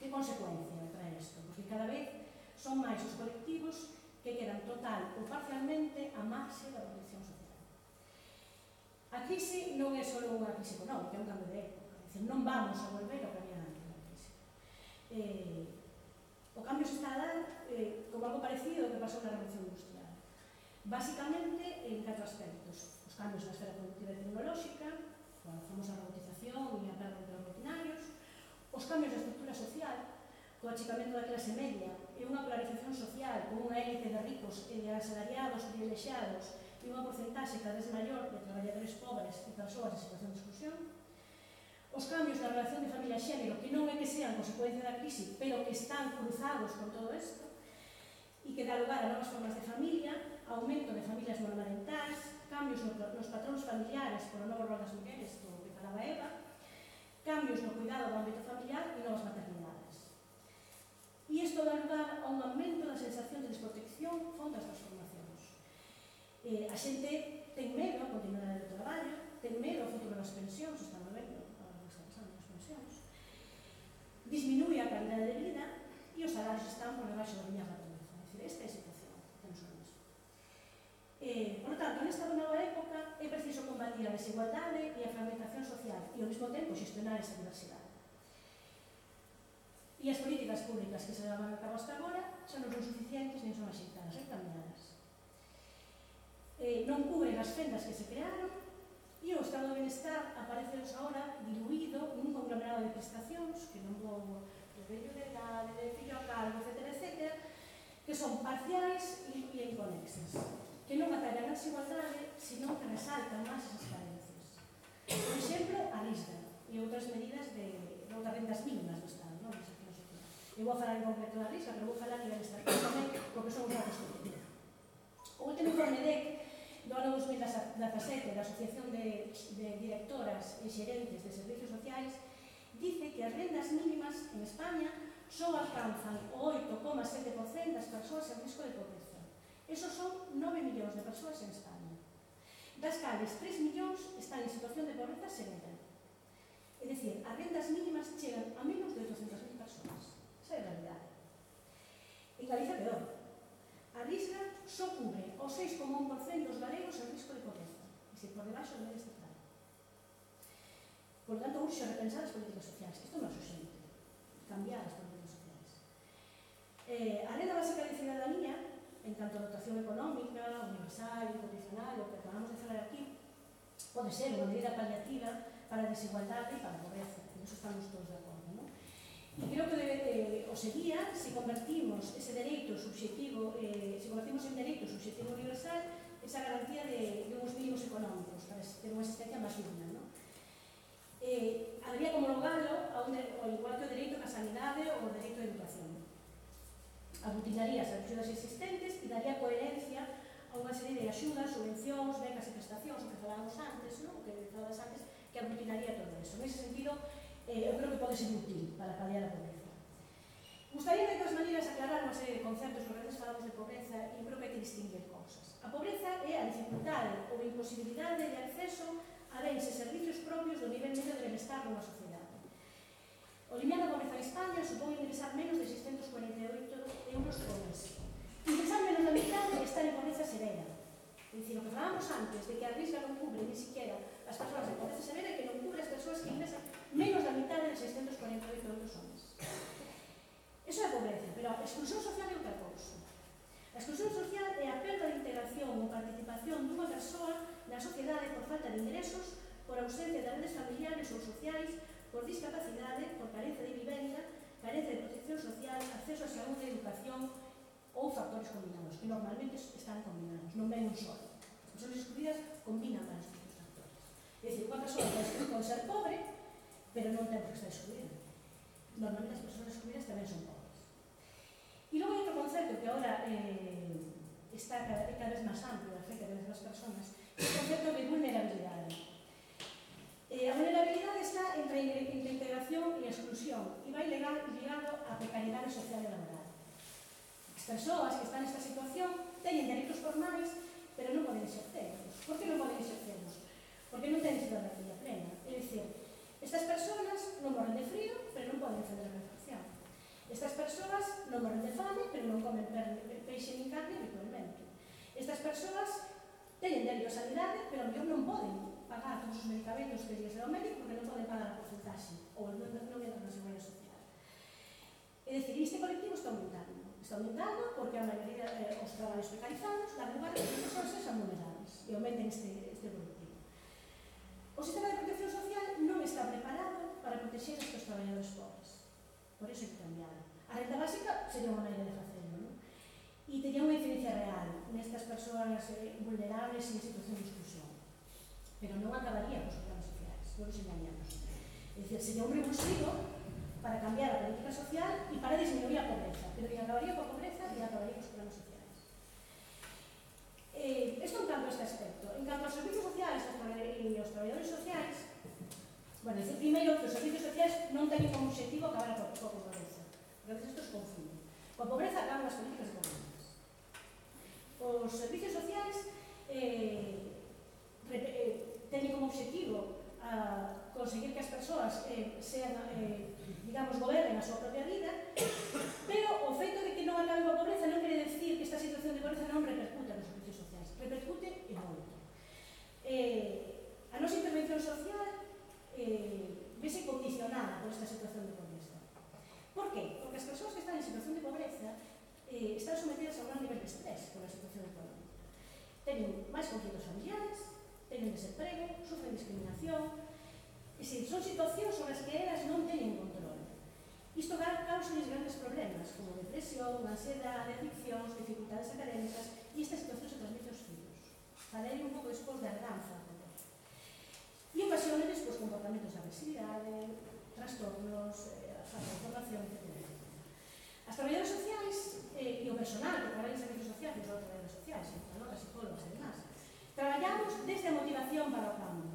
Que consecuencia trae isto? Porque cada vez son máis os colectivos que quedan total ou parcialmente a marxe da protección social. A crise non é só unha crise económica, é un cambio de época. É dicir, non vamos a volver ao que había antes da crise. O cambio se está a dar como algo parecido ao que pasou na Revolución Industrial. Básicamente, en 4 aspectos. Os cambios na esfera productiva e tecnolóxica, a famosa robotización e a perda de empleos rutinarios, o os cambios da estructura social, co achicamento da clase media e unha polarización social con unha élite de ricos e de asalariados privilexiados e unha porcentaxe cada vez maior de traballadores pobres e persoas en situación de exclusión, os cambios na relación de familia-xénero, que non é que sean consecuencia da crise, pero que están cruzados con todo isto, e que dá lugar a novas formas de familia, aumento de familias monomarentais, cambios nos patróns familiares polo novo rol das mulleres, do que falaba Eva, cambios no cuidado do ámbito familiar e novas maternidades. E isto dá lugar a un aumento da sensación de desprotección fronte ás transformacións. A xente ten medo a continuar no traballo, ten medo ao futuro das pensións, estamos vendo agora que está pasando as pensións, disminúe a calidade de vida e os salarios están por debaixo da liña da pobreza. É dicir, esta é a situación que temos ahora mesmo. Por tanto, nesta nova época é preciso combatir a desigualdade e a fragmentación social e ao mesmo tempo xestionar esa diversidade. E as políticas públicas que se levan a cabo hasta agora xa non son suficientes nin son axeitadas, encaminadas. Non cubren as fendas que se crearon e o estado de bienestar aparece agora diluído nun conglomerado de prestacións que non vou de vello de edade, de fillo a cargo, etc., que son parciais e inconexas, que non atallan a desigualdade, senón que resaltan máis esas carencias. Por exemplo, a RISDA e outras medidas de outras rendas mínimas do Estado, non? Eu vou falar en concreto da RISDA, pero vou falar a nivel estatal tamén, porque son os datos que teño. O último informe DEC do ano 2017 da Asociación de Directoras e Xerentes de Servicios Sociais dice que as rendas mínimas en España só alcanzan o 8,7% das persoas en risco de pobreza. Esos son 9 millóns de persoas en España. Das cales 3 millóns están en situación de pobreza severa. É dicir, as rendas mínimas chegan a menos de 800.000 persoas. Esa é a realidade. En Galicia peor. A RISGA só cubre o 6,1% dos galegos en risco de pobreza, é dicir, por debaixo do medio estatal. Por lo tanto, urxe repensar as políticas sociais. Isto non é urxente, cambiar as políticas sociais. A renda básica de cidadanía, en tanto a dotación económica, universal, incondicional, o que acabamos de falar aquí, pode ser unha medida paliativa para a desigualdade e para a pobreza. En iso estamos todos de acordo, non? E creo que o sería se convertimos ese dereito subxectivo, se convertimos en dereito subxectivo universal, esa garantía de uns mínimos económicos para ter unha existencia máis digna, non? Habería como logalo ao igual que o dereito á sanidade ou o dereito á educación. Aglutinaría as axudas existentes e daría coherencia a unha serie de axudas, subvencións, becas e prestacións, o que falábamos antes, non? O que falabas antes, que aglutinaría todo eso. En ese sentido, eu creo que pode ser útil para paliar a pobreza. Gustaría de todas maneiras aclarar unha serie de conceptos que antes falamos de pobreza e creo que hai que distinguir cousas. A pobreza é a dificultade ou imposibilidade de acceso a bens e servicios propios do nivel medio de benestar dunha sociedade. O limiar da pobreza en España supón ingresar menos de 648 euros por mes. Ingresar menos da mitad é estar en pobreza severa. É dicir, o que falábamos antes de que a RISGA non cubre ni siquiera as persoas de pobreza severa e que non cubre as persoas que ingresan menos da mitad de 648 euros ao mes. Eso é a pobreza, pero a exclusión social é outra cousa. A exclusión social é a perda de integración ou participación dunha persoa na sociedade por falta de ingresos, por ausencia de redes familiares ou sociais, por discapacidade, por carencia de vivenda, carencia de protección social, acceso a saúde, educación ou factores combinados, que normalmente están combinados, non ven un solo. As persoas excluídas combinan varios tipos de factores. É dicir, unha persoa pode ser pobre, pero non ten por que estar excluída. Normalmente as persoas excluídas tamén son pobres. E logo hai outro concepto que agora está cada vez máis amplio, afecta cada vez máis persoas, é o concepto de vulnerabilidade. A vulnerabilidade está entre integración e exclusión e vai ligado á precariedade social e laboral. As persoas que están nesta situación teñen dereitos formais, pero non poden exercerlos. Por que non poden exercerlos? Porque non teñen cidadanía plena. É dicir, estas persoas non morren de frío, pero non poden defender a calefacción. Estas persoas non morren de fame, pero non comen peixe nin carne habitualmente. Estas persoas teñen dereito a sanidade, pero mellor non poden pagar todos os medicamentos que lles dá o médico porque non poden pagar a porcentaxe ou non entran na seguridade social. É dicir, este colectivo está aumentando. Está aumentando porque a maioría dos traballos precarizados dan lugar a que as persoas sexan vulnerables e aumenten este colectivo. O sistema de protección social non está preparado para proteger estes traballadores pobres. por iso hai que cambiar. A renta básica sería unha maneira de facerlo, non? E tería unha incidencia real nestas persoas vulnerables e en situación de exclusión. Pero non acabaría cos programas sociais, non nos engañamos. É dicir, sería un revulsivo para cambiar a política social e para disminuir a pobreza, pero ni acabaría coa pobreza ni acabaría cos programas sociais. Isto en canto a este aspecto. En canto aos servicios sociais e aos traballadores sociais, bueno, dicir primeiro que os servicios sociais non teñen como objetivo acabar coa pobreza, porque a veces isto se confunde. Coa pobreza acaban as políticas económicas. Os servicios sociais teñen como objetivo a conseguir que as persoas sean, digamos, gobernen a súa propia vida, pero o feito de que non acaben coa pobreza non quere decir que esta situación de pobreza non repercuta nos servicios sociais, repercute e moito. A nosa intervención social vese condicionada por esta situación de pobreza. Por qué? Porque as persoas que están en situación de pobreza están sometidas a un gran nivel de estrés por a situación económica. Teñen máis conflitos familiares, teñen desemprego, sufren discriminación, son situacións sobre as que elas non teñen control. Isto causa grandes problemas, como depresión, ansiedade, adiccións, dificultades académicas, e esta situación se transmite aos fillos. Falei un pouco despois de arganza a poder. E ocasiona despois comportamentos de agresividade, trastornos, falta de información, etc. As traballadoras sociais e o personal que traballa en servicios sociais, non só traballadoras sociais, sino as psicólogas e demás, traballamos desde a motivación para o cambio.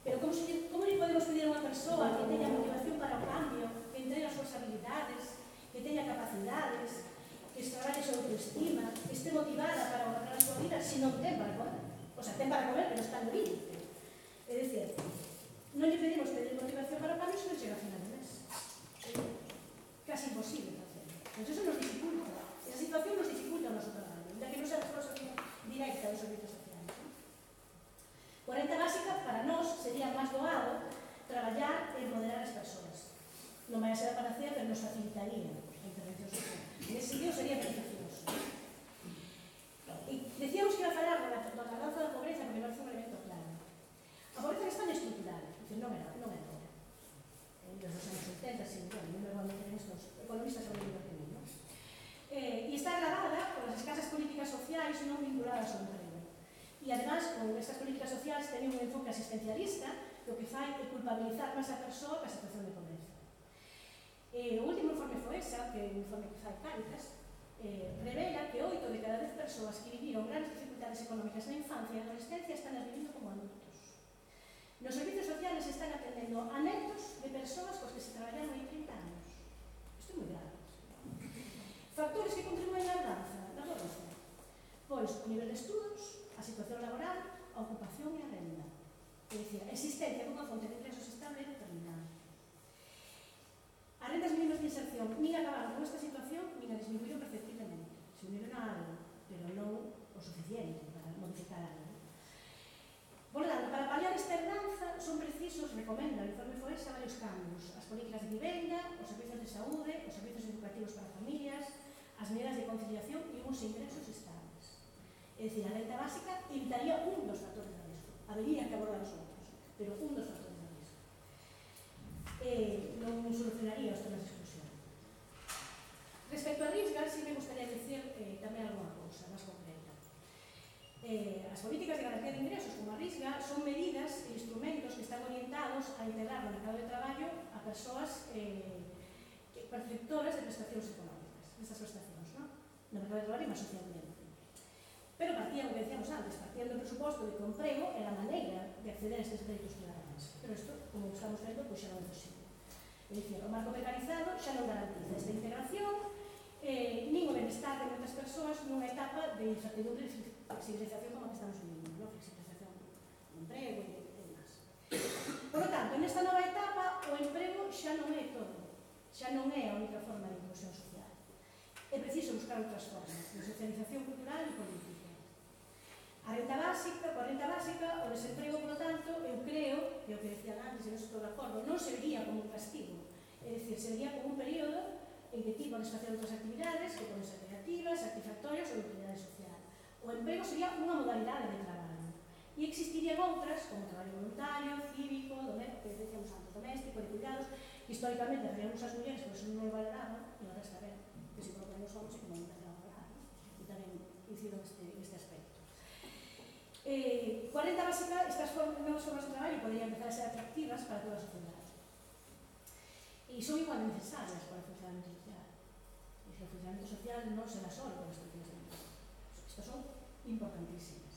Pero como lle podemos pedir a unha persoa que teña motivación para o cambio, que entregue as súas habilidades, que teña capacidades, que traballe sobre autoestima, que esté motivada para ordenar a súa vida, se non ten para comer? O sea, ten para comer, pero está no límite. É dicir, non lle pedimos pedir motivación para o cambio se non chega a final de mes. Casi imposible facerlo. Pois eso nos dificulta. Esa situación nos dificulta o noso traballo, ya que non se responsabilidade directa dos servicios sociais. Por renta básica, para nós, sería máis doado traballar en moderar as persoas. Non vai a ser a panacea, pero nos facilitaría a intervención social. En ese sentido sería beneficioso. E decíamos que iba a falar da tardanza da pobreza, porque non foi un elemento claro. A pobreza en España é estrutural, non é nova. Desde os anos 80, sin duda, non me vou a meter en estos economistas que han que mí, non? E está agravada por as escasas políticas sociais non vinculadas ao emprego. E, además, con estas políticas sociais teñen un enfoque asistencialista que o que fai é culpabilizar máis a persoa que a situación de pobreza. O último informe FOESA, que é un informe que fai Cáritas, revela que 8 de cada 10 persoas que viviron grandes dificultades económicas na infancia e adolescencia están as vivindo como adultos. Nos servicios sociales están atendendo a netos de persoas cos que se traballaron hai 30 anos. Isto é moi grave. Factores que contribuen á danza da pobreza. Pois, o nivel de estudos, a situación laboral, a ocupación e a renda. É dicir, a existencia dunha fonte de ingresos estable e determinada. As rendas mínimas de inserción nin acabaron con esta situación nin a disminuíron perceptiblemente. Se uniron a algo, pero non o suficiente para modificar algo. Por tanto, para paliar esta herdanza son precisos, recomenda o informe FOESA, varios cambios. As políticas de vivenda, os servizos de saúde, os servizos educativos para familias, as medidas de conciliación e uns ingresos estables. É dicir, a renta básica evitaría un dos factores de risco. Habería que abordar os outros, pero un dos factores de risco. Non solucionaría os temas de exclusión. Respecto a risgas, sí me gustaría decir tamén alguna cousa máis concreta. As políticas de garantía de ingresos, como a risga, son medidas e instrumentos que están orientados a integrar no mercado de traballo a persoas perceptoras de prestacións económicas, destas prestacións, non? No mercado de traballo e máis socialmente. Pero partían, o que decíamos antes, partían do presuposto de que o emprego era a maneira de acceder a estes créditos ciudadanos. Pero isto, como estamos vendo, pois xa non é posible. É dicir, o marco precarizado xa non garantiza esta integración, nin o benestar de moitas persoas nunha etapa de incertidumbre e flexibilización como a que estamos vivindo, non? Flexibilización do emprego e demás. Por lo tanto, nesta nova etapa, o emprego xa non é todo, xa non é a única forma de inclusión social. É preciso buscar outras formas de socialización cultural e política. A renta básica, coa renta básica, o desemprego, por lo tanto, eu creo, que o que decía antes, e non estou de acordo, non se vería como un castigo, é dicir, se vería como un período en que ti podes facer outras actividades que poden ser creativas, satisfactorias ou de utilidade social. O emprego sería unha modalidade de traballo. E existirían outras, como traballo voluntario, cívico, que decíamos antes, doméstico, de cuidados, que históricamente había as mulleres, pois non o valoraban, e agora está ben, que se proponen os homens e que non empezan a valorar, e tamén incido neste aspecto. Coa renta básica, estas novas formas de traballo poderían empezar a ser atractivas para toda a sociedade. E son igual necesarias para o funcionamento social. O funcionamento social non será só con as cuestiones de emprego. Estas son importantísimas.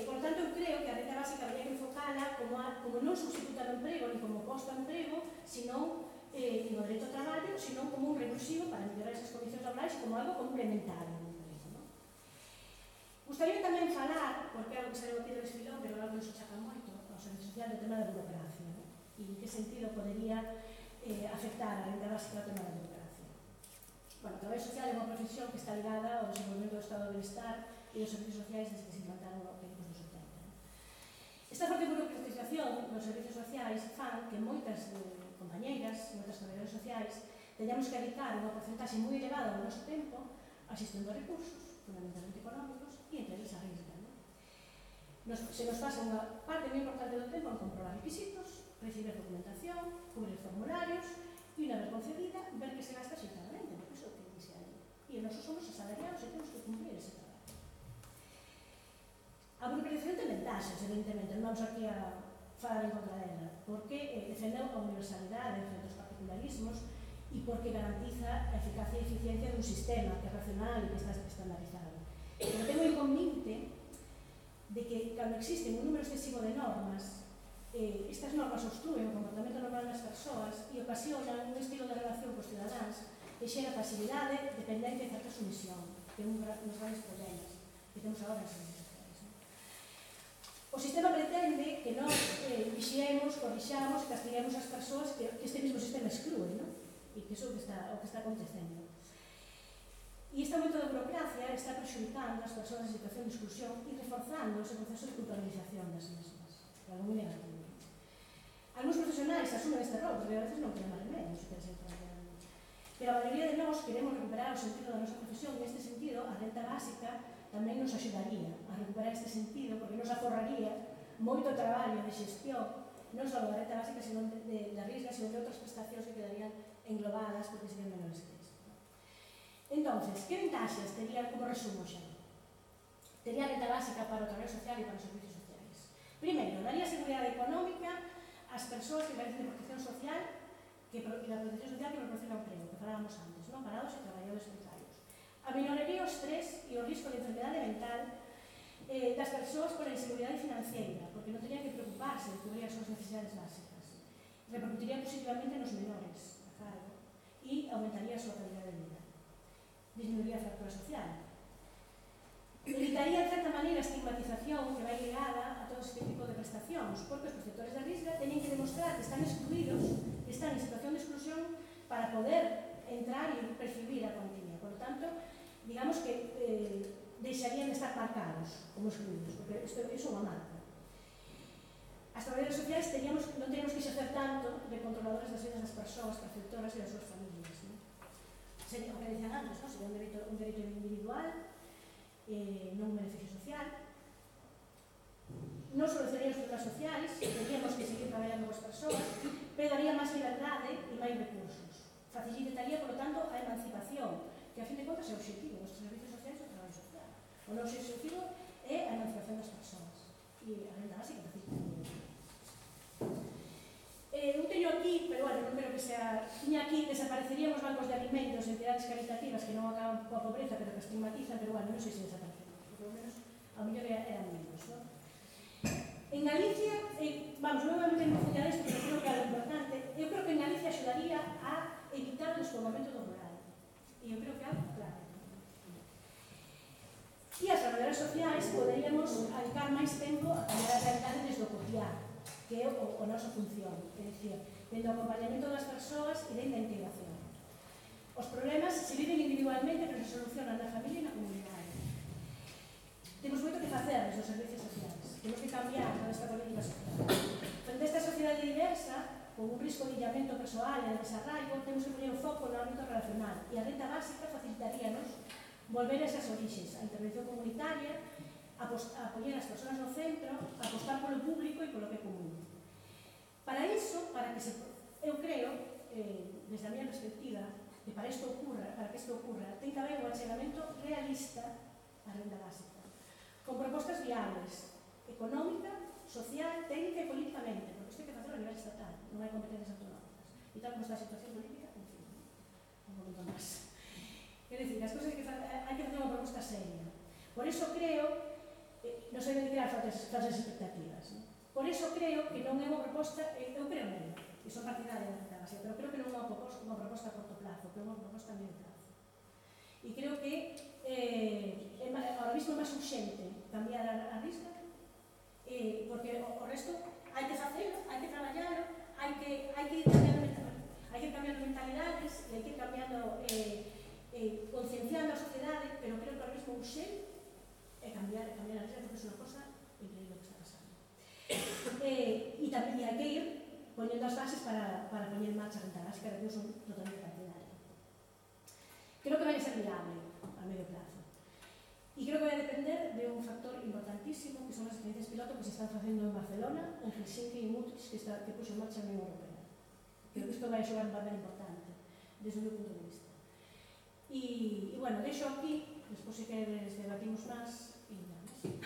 Por tanto, eu creo que a renta básica habría que enfocala como non sustituta do emprego, ni como posto a emprego, sino no dereito ao traballo, sino como un revulsivo para mellorar esas condicións laborais, como algo complementario do emprego. ¿No? Gustaría tamén falar, porque algo que saiu aquí do desfilón, pero algo que nos achaca moito ao servicio social, do tema da burocracia, ¿no? E en que sentido podería afectar a renta básica ao tema da burocracia. Bueno, o traballo social é unha profesión que está ligada ao desenvolvemento do estado de bienestar e dos servicios sociais desde que se implantaron os tempos dos 70. Esta forte burocratización dos servicios sociais fan que moitas compañeiras, moitas traballadoras sociais, teñamos que dedicar unha porcentaxe moi elevada do noso tempo a xestión dos recursos, fundamentalmente económicos, e entre eles a risca. Se nos pasa unha parte moi importante do tempo en comprobar requisitos, recibir documentación, cubrir formularios e, unha vez concedida, ver que se gasta xeitadamente, porque iso é o que dixe aí. E nós somos asalariados e temos que cumprir ese traballo. A burocratización ten ventaxas, evidentemente, non vamos aquí a falar en contra dela, porque defendeu a universalidade frente aos particularismos e porque garantiza a eficacia e eficiencia dun sistema que é racional e que está estandarizado. Pero ten o inconveniente de que, cando existe un número excesivo de normas, estas normas obstruen o comportamento normal das persoas e ocasionan un estilo de relación cos cidadáns que xera pasividade, dependencia e certa sumisión, que é un dos grandes problemas que temos agora nas sociedades. O sistema pretende que nós vixiemos, corrixamos, castiguemos as persoas que este mismo sistema exclúe, ¿no? E que iso o que está acontecendo. E este aumento da burocracia está prexudicando as persoas en situación de exclusión e reforzando ese proceso de culpabilización das mesmas. É algo moi negativo. Alguns profesionais asumen este rol, porque a veces non queren máis remedio, se queren seguir traballando. Pero a maioría de nós queremos recuperar o sentido da nosa profesión e neste sentido a renta básica tamén nos axudaría a recuperar este sentido, porque nos aforraría moito traballo de xestión, non só da renta básica, sino da risga, sino de outras prestacións que quedarían englobadas porque serían menores que isto. Entonces, que ventaxas tería, como resumo xa? Tería a renta básica para o traballo social e para os servicios sociais. Primeiro, daría seguridade económica ás persoas que carecen de protección social e da protección social que proporciona o emprego, que falábamos antes, ¿no? Parados e traballadores precarios. Aminoraría o estrés e o risco de enfermedade mental das persoas por a inseguridade financiera, porque non tenían que preocuparse de cubrir as súas necesidades básicas. Repercutiría positivamente nos menores a cargo e aumentaría a súa calidad de vida. Disminuiría a fractura social. Evitaría, de certa maneira, a estigmatización que vai ligada a todo este tipo de prestacións, porque os perceptores da risga teñen que demostrar que están excluídos, que están en situación de exclusión para poder entrar e percibir a cuantía. Por lo tanto, digamos que deixarían de estar marcados como excluídos, porque isto é unha marca. As traballadoras sociais non teríamos que exercer tanto de controladores das vidas das persoas, perceptoras e das súas familias. Sería o que dicen antes, sería un dereito individual, non un beneficio social. Non solucionaría os problemas sociais, teríamos que seguir traballando coas persoas, pero daría máis liberdade e máis recursos. Facilitaría, por lo tanto, a emancipación, que a fin de contas é o objetivo dos servicios sociais e do traballo social. O noso objetivo é a emancipación das persoas e a renta básica facilitaría. Eu teño aquí, pero bueno, non creo que sea... Tiña aquí, desaparecerían os bancos de alimentos, entidades caritativas que non acaban coa pobreza, pero que estigmatizan, pero bueno, non sei se desaparecerían, por lo menos, ao mellor eran menos, non? En Galicia, vamos, non vou meter en profundidade isto, pero creo que é algo importante, eu creo que en Galicia axudaría a evitar o despoblamiento do rural. E eu creo que é algo claro. E as traballadoras sociais poderíamos dedicar máis tempo a cambiar a realidade desde o cotidiano, que é a nosa función, é dicir, dentro do acompañamento das persoas e dentro da integración. Os problemas se viven individualmente, pero se solucionan na familia e na comunidade. Temos moito que facer desde os servicios sociais, temos que cambiar toda esta política social. Frente a esta sociedade diversa, con un risco de illamento persoal e de desarraigo, temos que poner o foco no ámbito relacional e a renta básica facilitaríanos volver a esas orixes, a intervención comunitaria, a apoiar as persoas no centro, a apostar polo público e polo que é común. Para iso, para que se Eu creo, desde a miña perspectiva, que para que isto ocurra, ten que haber un achegamento realista á renda básica, con propostas viables, económica, social, técnica e políticamente, porque isto hai que facelo a nivel estatal, non hai competencias autonómicas. E tal como está a situación política, en fin, un momento máis. É dicir, as cosas hai que facer unha proposta seria. Por iso creo, non sei de crear falsas expectativas, non? Por iso creo que non é unha proposta, eu creo nela, e son partidaria da renda básica, pero creo que non é unha proposta a corto plazo, que é unha proposta a medio plazo. E creo que ahora mismo é máis urxente cambiar a risca, porque o resto hai que facelo, hai que traballalo, hai que ir cambiando mentalidades, hai que ir cambiando, concienciando a sociedade, pero creo que ahora mismo urxente é cambiar a risca, porque é unha cosa increíble que está pasando. E tamén hai que ir poñendo as bases para poñer en marcha a renta básica, que eu son totalmente partidaria. Creo que vai ser viable a medio plazo. E creo que vai depender de un factor importantísimo, que son as experiencias piloto que se están facendo en Barcelona, en Helsinki e en Utrecht, que puxo en marcha a Unión Europea. Creo que isto vai xogar un papel importante, desde o meu punto de vista. E bueno, deixo aquí, despois se queres debatimos máis, e nada máis.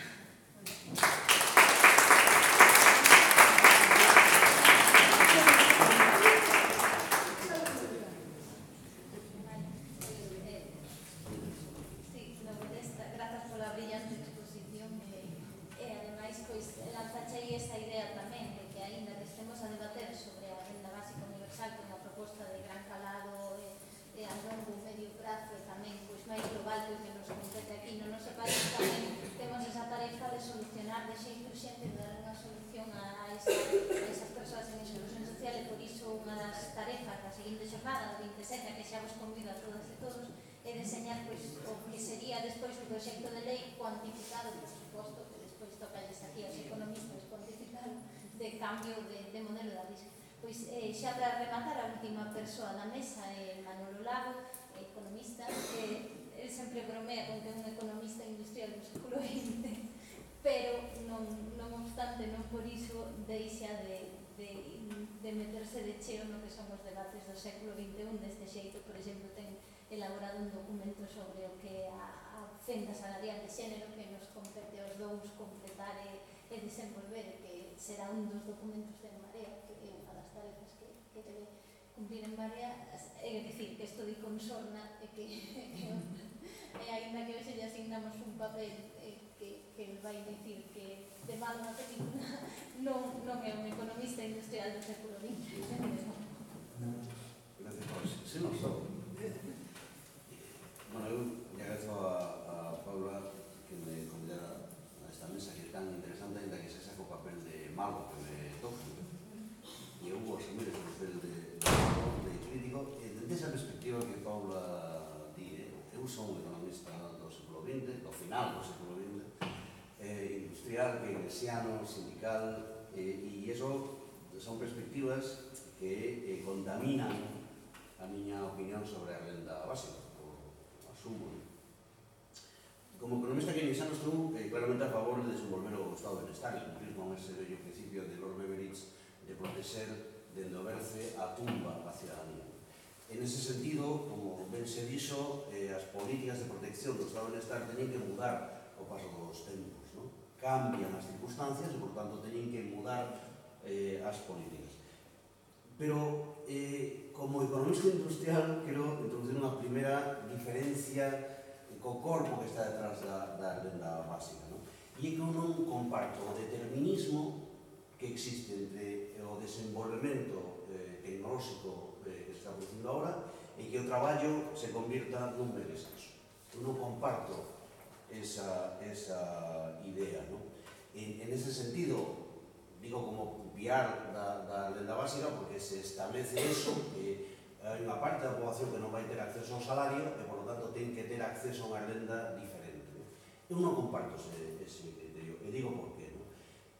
Proxecto de lei cuantificado, por suposto, que despois tocalles aquí aos economistas cuantificar de cambio de modelo da risca. Pois xa para rematar, a última persoa da mesa é Manolo Lago, economista, el sempre bromea con que é un economista industrial do século XX, pero non obstante, non por iso deixa de meterse de cheo no que son os debates do século XXI. Deste xeito, por exemplo, ten elaborado un documento sobre o que é a fenda salarial de xénero, que nos compete aos dous completar e desenvolver, que será un dos documentos de Marea, que é unha das tarefas que debe cumplir en Marea. É dicir, que isto di con sorna, e ainda que hoxe lle asignamos un papel que vai dicir que de malo na película, non é un economista industrial do século XX. Gracias, José. Sí, non sou. Bueno, eu lle agradezo a Paula que me convidara a esta mesa que é tan interesante, ainda que se saca o papel de malo que me toca. E eu vou asumir ese papel de crítico. Desde esa perspectiva que Paula di, eu son un economista do século XX, do final do século XX, industrial, keynesiano, sindical, e iso son perspectivas que contaminan a miña opinión sobre a renda básica. Asumo. Como economista keynesiano estou claramente a favor de desenvolver o estado de benestar e cumplir con ese bello principio de Lord Beveridge de proteger dende o berce a tumba a cidadanía. En ese sentido, como ben se dixo, as políticas de protección do estado de benestar teñen que mudar ao paso dos tempos, non? Cambian as circunstancias e, por tanto, teñen que mudar as políticas. Pero, como economista industrial, quero introducir unha primeira diferencia co corpo que está detrás da renda básica, non? E é que eu non comparto o determinismo que existe entre o desenvolvemento tecnolóxico que se está producindo agora e que o traballo se convirta nun ben escaso. Eu non comparto esa idea, non? En ese sentido, digo como piar da renda básica porque se establece eso, que hai unha parte da poboación que non vai ter acceso ao salario e, por lo tanto, ten que ter acceso a unha renda diferente. Eu non comparto ese criterio, e digo por qué.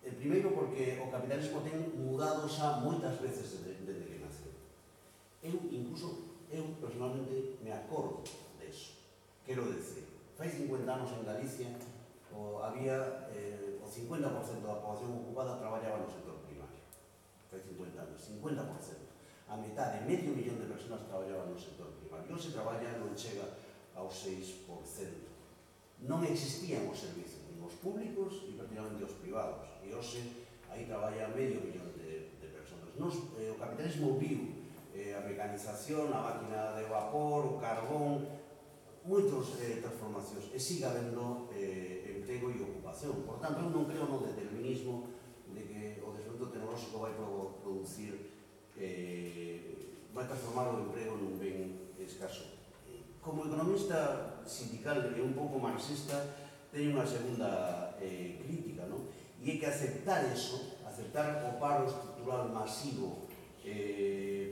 Primeiro, porque o capitalismo ten mudado xa moitas veces desde que naceu. Eu personalmente me acordo deso. Quero decir, fai 50 anos en Galicia había o 50% da poboación ocupada traballaba no sector primario. Fai 50 anos, 50%. a metade, medio millón de personas traballaban no sector primario. Se traballa non chega ao 6%. Non existían os servizos, nin os públicos e prácticamente os privados. E hoxe aí traballa medio millón de personas. O capitalismo viu a mecanización, a máquina de vapor, o carbón, moitas transformacións, e siga habendo emprego e ocupación. Por tanto, eu non creo no determinismo de que o desenvolvemento tecnolóxico vai producir, vai transformar o emprego nun ben escaso. Como economista sindical e un pouco marxista, teño unha segunda crítica, non? E é que aceptar o paro estructural masivo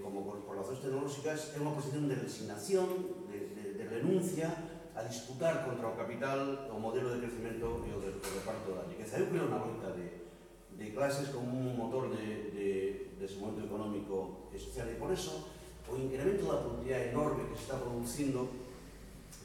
como corporacións tecnolóxicas é unha posición de resignación, de renuncia a disputar contra o capital, o modelo de crecimento e o reparto da riqueza. Eu creo na loita de clases como un motor de desenvolvemento económico e social, e por eso o incremento da productividade enorme que se está producindo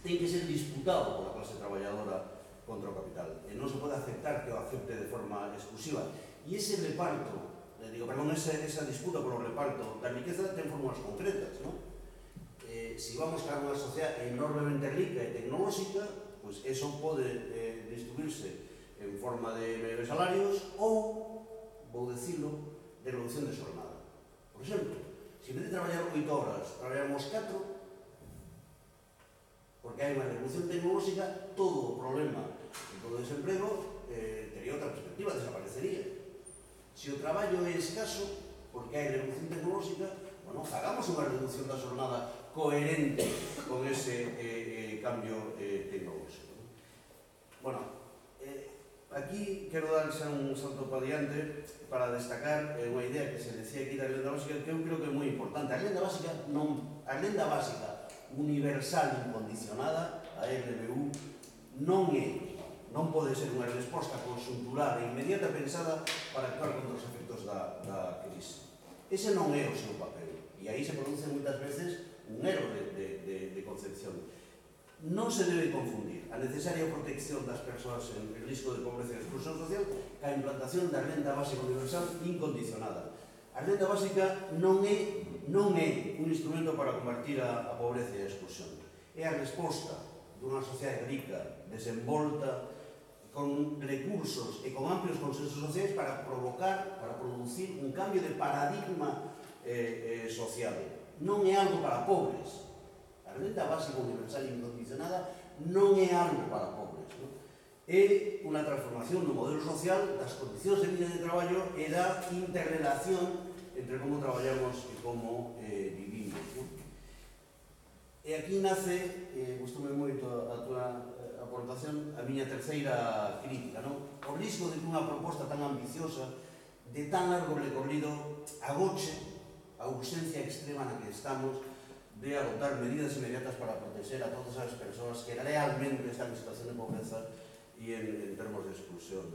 ten que ser disputado pola clase traballadora contra o capital. E non se pode aceptar que o acepte de forma exclusiva. E ese reparto, esa disputa polo reparto da riqueza ten formas concretas, non? Si vamos a unha sociedade enormemente rica e tecnolóxica, pois eso pode distribuirse en forma de melhores salarios ou, vou dicilo, de reducción de xornada. Por exemplo, se en vez de traballar 8 horas, traballamos 4, porque hai unha revolución tecnolóxica, todo o problema do desemprego tería outra perspectiva, desaparecería. Se o traballo é escaso, porque hai revolución tecnolóxica, bueno, hagamos unha reducción da xornada coherente con ese cambio tecnolóxico. Bueno, aquí quero darse un salto para diante para destacar unha idea que se decía aquí da renda básica, que eu creo que é moi importante. A renda básica universal incondicionada, a RBU, non pode ser unha resposta conxuntural e inmediata pensada para actuar contra os efectos da crise. Ese non é o seu papel, e aí se produce moitas veces un erro de concepción. Non se debe confundir a necesaria protección das persoas en risco de pobreza e exclusión social ca implantación da renda básica universal incondicionada. A renda básica non é un instrumento para combatir a pobreza e a exclusión. É a resposta dunha sociedade rica, desenvolta, con recursos e con amplios consensos sociais para producir un cambio de paradigma social. Non é algo para pobres. A renda básica universal incondicionada non é algo para pobres. É unha transformación do modelo social, das condicións de vida de traballo e da interrelación entre como traballamos e como vivimos. E aquí nace, gustoume moito a tua aportación, a miña terceira crítica, non? O risco de que unha proposta tan ambiciosa, de tan largo recorrido, agoche a urxencia extrema na que estamos de adoptar medidas inmediatas para proteger a todas as persoas que realmente están en situación de pobreza e en termos de exclusión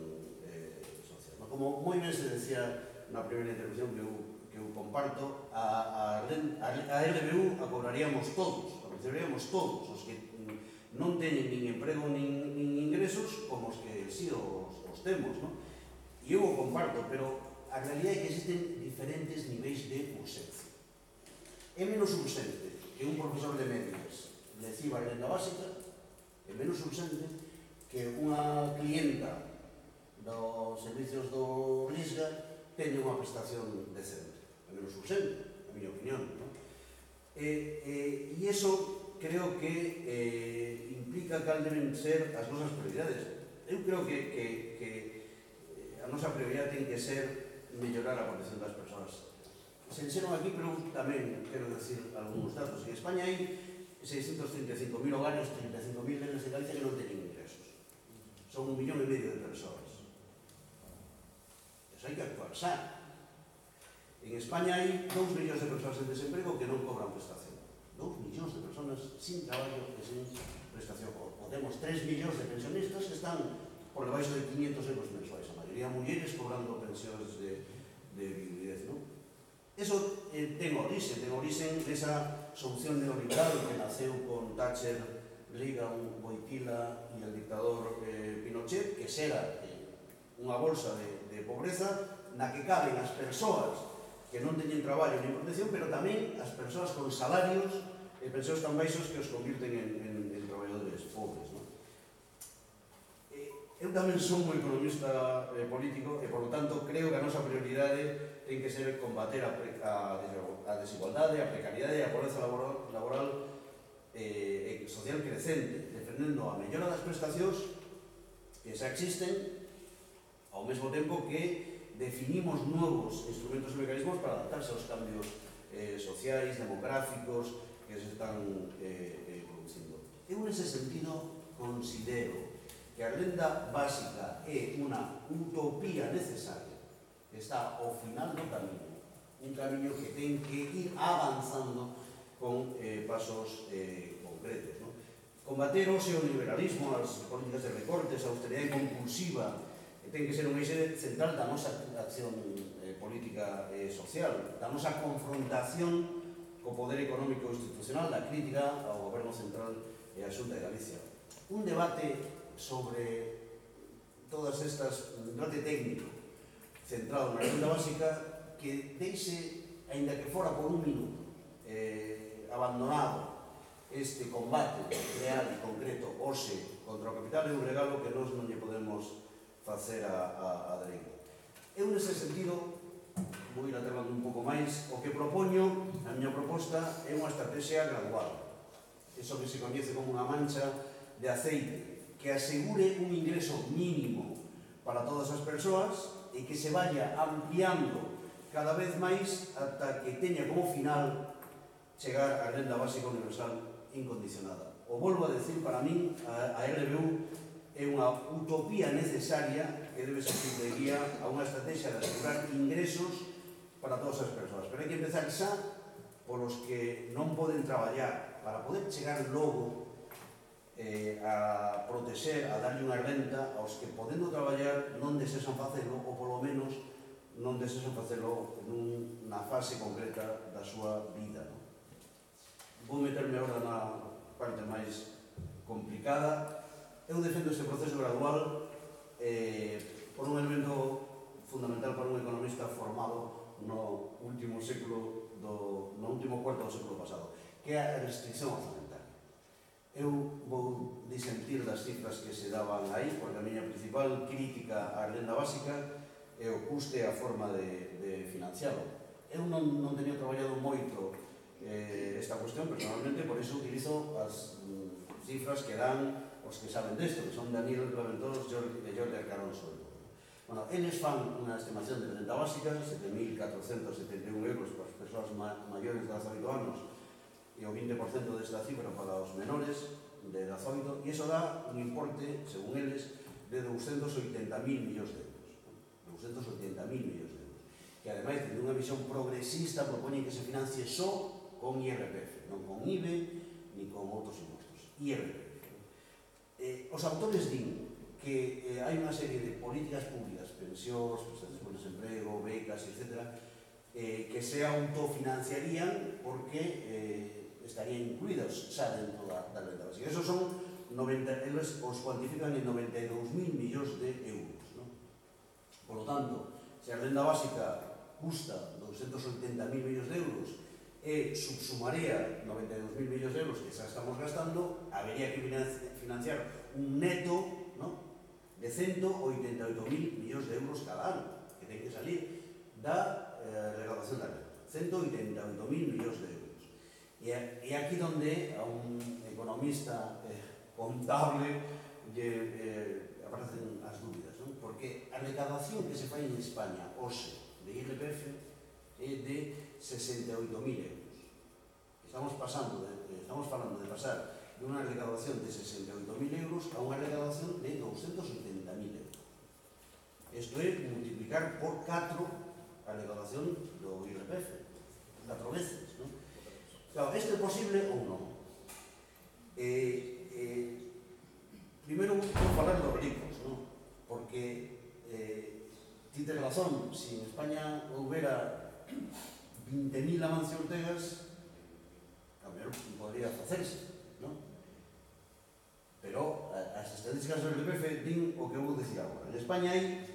social. Como moi ben se decía na primeira intervención que eu comparto, a RBU a cobraríamos todos, a recibiríamos todos os que non teñen nin emprego nin ingresos como os que sí os temos, non? E eu o comparto, pero a realidade é que existen diferentes niveis de urxencia. É menos urxente que un profesor de medias reciba a renda básica, é menos urxente que unha clienta dos servicios do RISGA teña unha prestación decente. É menos urxente, a miña opinión, non? E iso creo que implica cal deben ser as nosas prioridades. Eu creo que a nosa prioridade ten que ser mellorar a protección das persoas. Se enxeron aquí, pero tamén quero decir algúns datos. En España hai 635.000 hogares, 35.000 nenes de Galicia que non teñen ingresos. Son 1,5 millón de persoas. Eso hai que actuar xa. En España hai 2 millóns de persoas en desemprego que non cobran prestación. 2 millóns de personas sin traballo e sin prestación. O temos 3 millóns de pensionistas que están por debaixo de 500 euros mensuais. A maioría mulleres cobrando pensións de viudez, non? Eso ten origen desa solución neoliberal que naceu con Thatcher, Reagan, Boitila e el dictador Pinochet, que xera unha bolsa de pobreza na que caben as persoas que non teñen traballo nin protección, pero tamén as persoas con salarios e pensións tan baixos que os convirten en traballadores pobres. Eu tamén son un economista político e, por lo tanto, creo que a nosa prioridade ten que ser combater a desigualdade, a precariedade e a pobreza laboral e social crecente, defendendo a mellora das prestacións que xa existen, ao mesmo tempo que definimos novos instrumentos e mecanismos para adaptarse aos cambios sociais, demográficos que se están producindo. Eu, nese sentido, considero que a renda básica é unha utopía necesaria que está ao final do camiño, un camiño que ten que ir avanzando con pasos concretos. Combater o neoliberalismo, as políticas de recortes, a austeridade compulsiva, ten que ser un eixe central da nosa acción política social, da nosa confrontación co poder económico institucional, da crítica ao goberno central e a Xunta de Galicia. Un debate sobre todas estas, un debate técnico centrado na renda básica que deixe, aínda que fora por un minuto, abandonado este combate real e concreto hoxe contra o capital e un regalo que nós non lle podemos facer a dereita. Eu, nese sentido, vou ir aterrando un pouco máis, o que propoño, a miña proposta, é unha estrategia gradual. Eso que se coñece como unha mancha de aceite, que asegure un ingreso mínimo para todas as persoas e que se vaya ampliando cada vez máis ata que teña como final chegar á renda básica universal incondicionada. O volvo a decir, para min a LBU é unha utopía necesaria que debe servir de guía a unha estrategia de asegurar ingresos para todas as persoas. Pero hai que empezar xa polos que non poden traballar para poder chegar logo a proteger, a darlle unha renta aos que podendo traballar non desexan facelo ou polo menos non desexan facelo nunha fase concreta da súa vida. Vou meterme agora na parte máis complicada. Eu defendo este proceso gradual por un elemento fundamental para un economista formado no último cuarto do século pasado, que é a restricción orzamental. Eu vou disentir das cifras que se daban aí, porque a miña principal crítica á renda básica é o custe e a forma de financialo. Eu non teño traballado moito esta cuestión personalmente, por iso utilizo as cifras que dan os que saben desto, que son Daniel Raventós e Jordi Arcaronso. Bueno, eles fan unha estimación de renda básica, 7.471 euros para as persoas maiores de 18 anos e o 20% desta cifra para os menores de 18, e iso dá un importe, según eles, de 280.000 millóns de euros. 280.000 millóns de euros. Que, ademais, de unha visión progresista, propoñen que se financie só con IRPF, non con IBE, ni con outros impostos. IRPF. Os autores din que hai unha serie de políticas públicas, pensións, prestacións por desemprego, becas, etc., que se autofinanciarían porque estarían incluídos xa dentro da renda básica. Esos son, eles os cuantifican en 92.000 millóns de euros. Por lo tanto, se a renda básica custa 280.000 millóns de euros e subsumaría 92.000 millóns de euros que xa estamos gastando, habería que financiar un neto de 188.000 millóns de euros cada ano, que ten que salir da recaudación da renta. 188.000 millóns de euros. E aquí donde a un economista contable aparecen as dúbidas, non? Porque a recaudación que se fai en España hoxe de IRPF é de 68.000 euros. Estamos falando de pasar de unha recaudación de 68.000 euros a unha recaudación de 280.000 euros. Isto é multiplicar por 4 a recaudación do IRPF, 4 veces, non? Claro, isto é posible ou non? Primeiro vou falar dos ricos, non? Porque ti tes razón, se en España houbera 20.000 Amancio Ortegas, a mellor podría facerse, non? Pero as estadísticas do IRPF din o que vou dicir agora. En España hai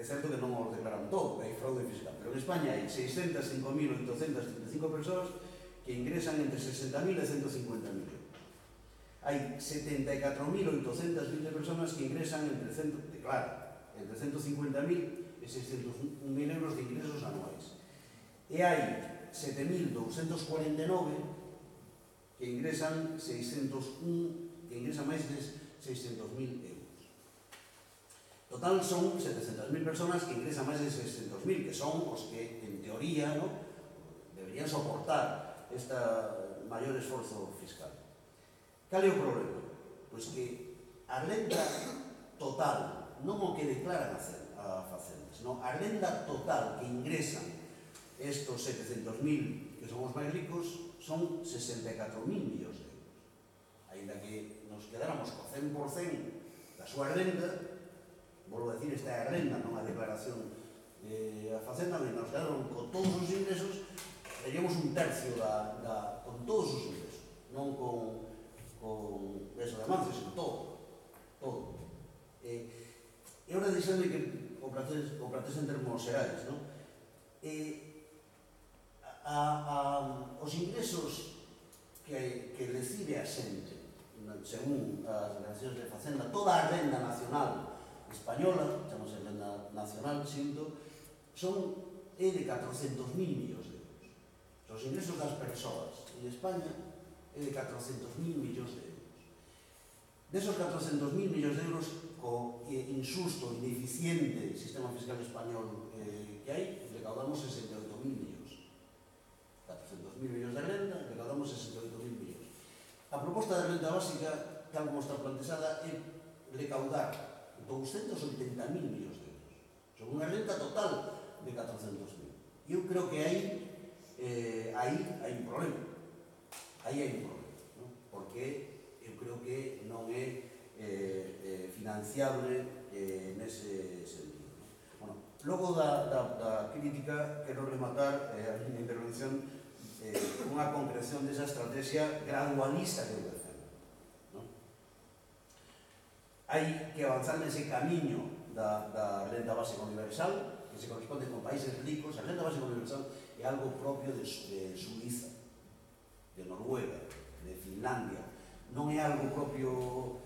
É certo que non os declaran todo, que hai fraude fiscal, pero en España hai 605.835 persoas que ingresan entre 60.000 e 150.000 euros. Hai 74.820 personas que ingresan entre 150.000 e 601.000 euros de ingresos anuais. E hai 7.249 que ingresan máis de 600.000 euros. Total son 700.000 personas que ingresan máis de 600.000, que son os que, en teoría, deberían soportar este maior esforzo fiscal. Cal é o problema? Pois que a renda total, non o que declaran a Facenda, senón a renda total que ingresan estos 700.000, que son os máis ricos, son 64.000 millóns de euros. Ainda que nos quedáramos co 100% da súa renda, volvo a decir, esta é a renda, non a declaración a Facenda, que nos quedaron con todos os ingresos, teríamos un tercio con todos os ingresos, non con eso de avances, sino todo. E agora deixando que o plates en termos xerais, non? Os ingresos que recibe a xente, según as declaracións de Facenda, toda a renda nacional española, chamamos renda nacional, é de 400.000 millóns de euros. Os ingresos das persoas en España é de 400.000 millóns de euros. Desos 400.000 millóns de euros, co insusto e ineficiente sistema fiscal español que hai, recaudamos 68.000 millóns. 400.000 millóns de renda, recaudamos 68.000 millóns. A proposta de renda básica, tal como está plantexada, é recaudar 280.000 millóns de euros. Son unha renta total de 400.000. Eu creo que aí hai un problema. Porque eu creo que non é financiable nese sentido. Bueno, logo da crítica, quero rematar a miña intervención unha concreción desa estrategia gradualista que eu defendo. Hai que avanzar nese camiño da renda básica universal, que se corresponde con países ricos. A renda básica universal é algo propio de Suiza, de Noruega, de Finlandia. Non é algo propio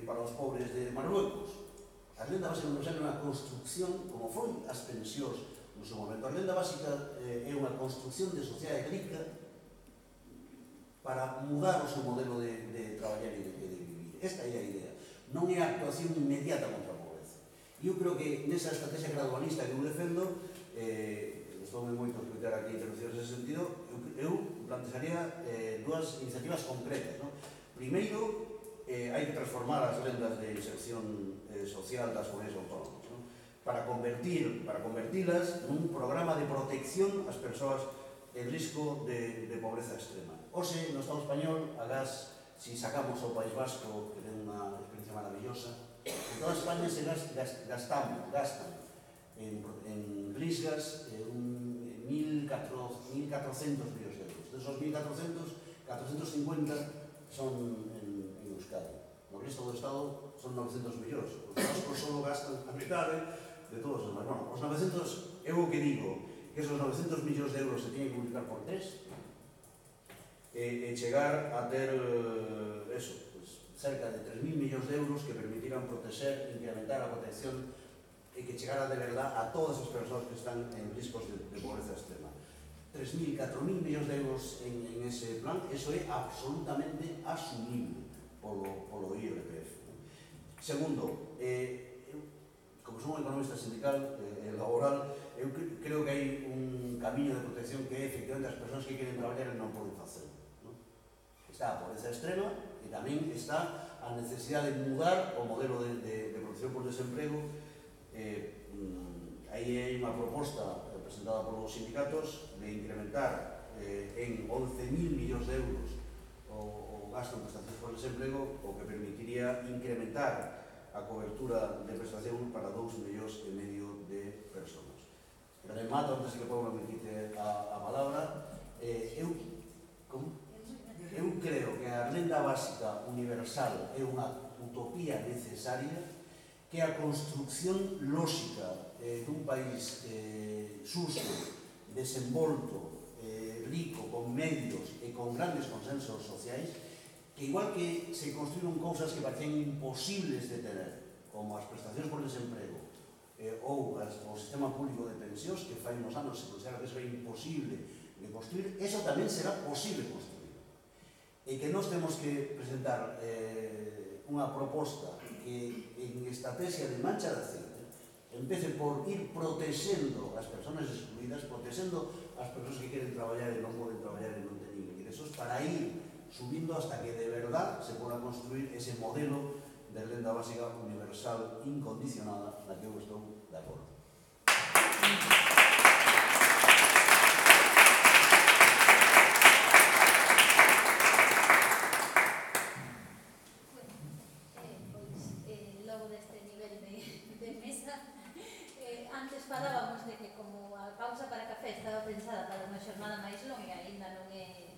para os pobres de Marruecos. A renda básica universal é unha construcción, como foi as pensións no seu momento. A renda básica é unha construcción de sociedade rica para mudar o seu modelo de traballar e de vivir. Esta é a idea. Non é a actuación inmediata contra a pobreza. E eu creo que nesa estrategia gradualista que eu defendo, gustoume moito explicar aquí intervencións nese sentido, eu plantearía dúas iniciativas concretas. Primeiro, hai que transformar as rendas de inserción social das comunidades autónomas, para convertilas nun programa de protección ás persoas en risco de pobreza extrema. Hoxe, no Estado español, agás, si sacamos o País Vasco, que ten unha experiencia maravillosa, en toda España se gastan en risgas 1.400 millóns de euros. Desos 1.400, 450 son en Euskadi. No resto do Estado son 900 millóns. Os vascos só gastan a metade de todos os demais. Bueno, os 900, eu o que digo, que esos 900 millóns de euros se tienen que multiplicar por 3 e chegar a ter cerca de 3.000 millóns de euros que permitirán proteger, incrementar a protección e que chegara de verdad a todas as persoas que están en riscos de pobreza extrema. 3.000, 4.000 millóns de euros en ese plan, eso é absolutamente asumible polo IRPF. Segundo, como son un economista sindical e laboral, eu creo que hai un camiño de protección que é efectivamente as persoas que queren traballar e non poden facer. Está a pobreza extrema e tamén está a necesidade de mudar o modelo de protección por desemprego. Aí hai unha proposta presentada polos sindicatos de incrementar en 11.000 millóns de euros o gasto en prestacións por desemprego, o que permitiría incrementar a cobertura de prestación para 2,5 millóns de persoas. Remato, antes que Paula me quite a palabra, eu creo que a renda básica universal é unha utopía necesaria que que a construcción lóxica dun país xusto, desenvolto, rico, con medios e con grandes consensos sociais, que igual que se construíron cousas que parecían imposibles de tener, como as prestacións por desemprego ou o sistema público de pensións, que fai uns anos se considera que eso é imposible de construir, eso tamén será posible construir. E que nós temos que presentar unha proposta que en estrategia de mancha de aceite empece por ir protexendo as persoas excluídas, protexendo as persoas que queren traballar e non poden traballar e non teñen ingresos, para ir subindo hasta que de verdad se poda construir ese modelo de renda básica universal incondicionada na que eu estou de acordo. Logo deste nivel de mesa, antes falábamos de que como a pausa para café estaba pensada para unha xornada máis longa, aínda non é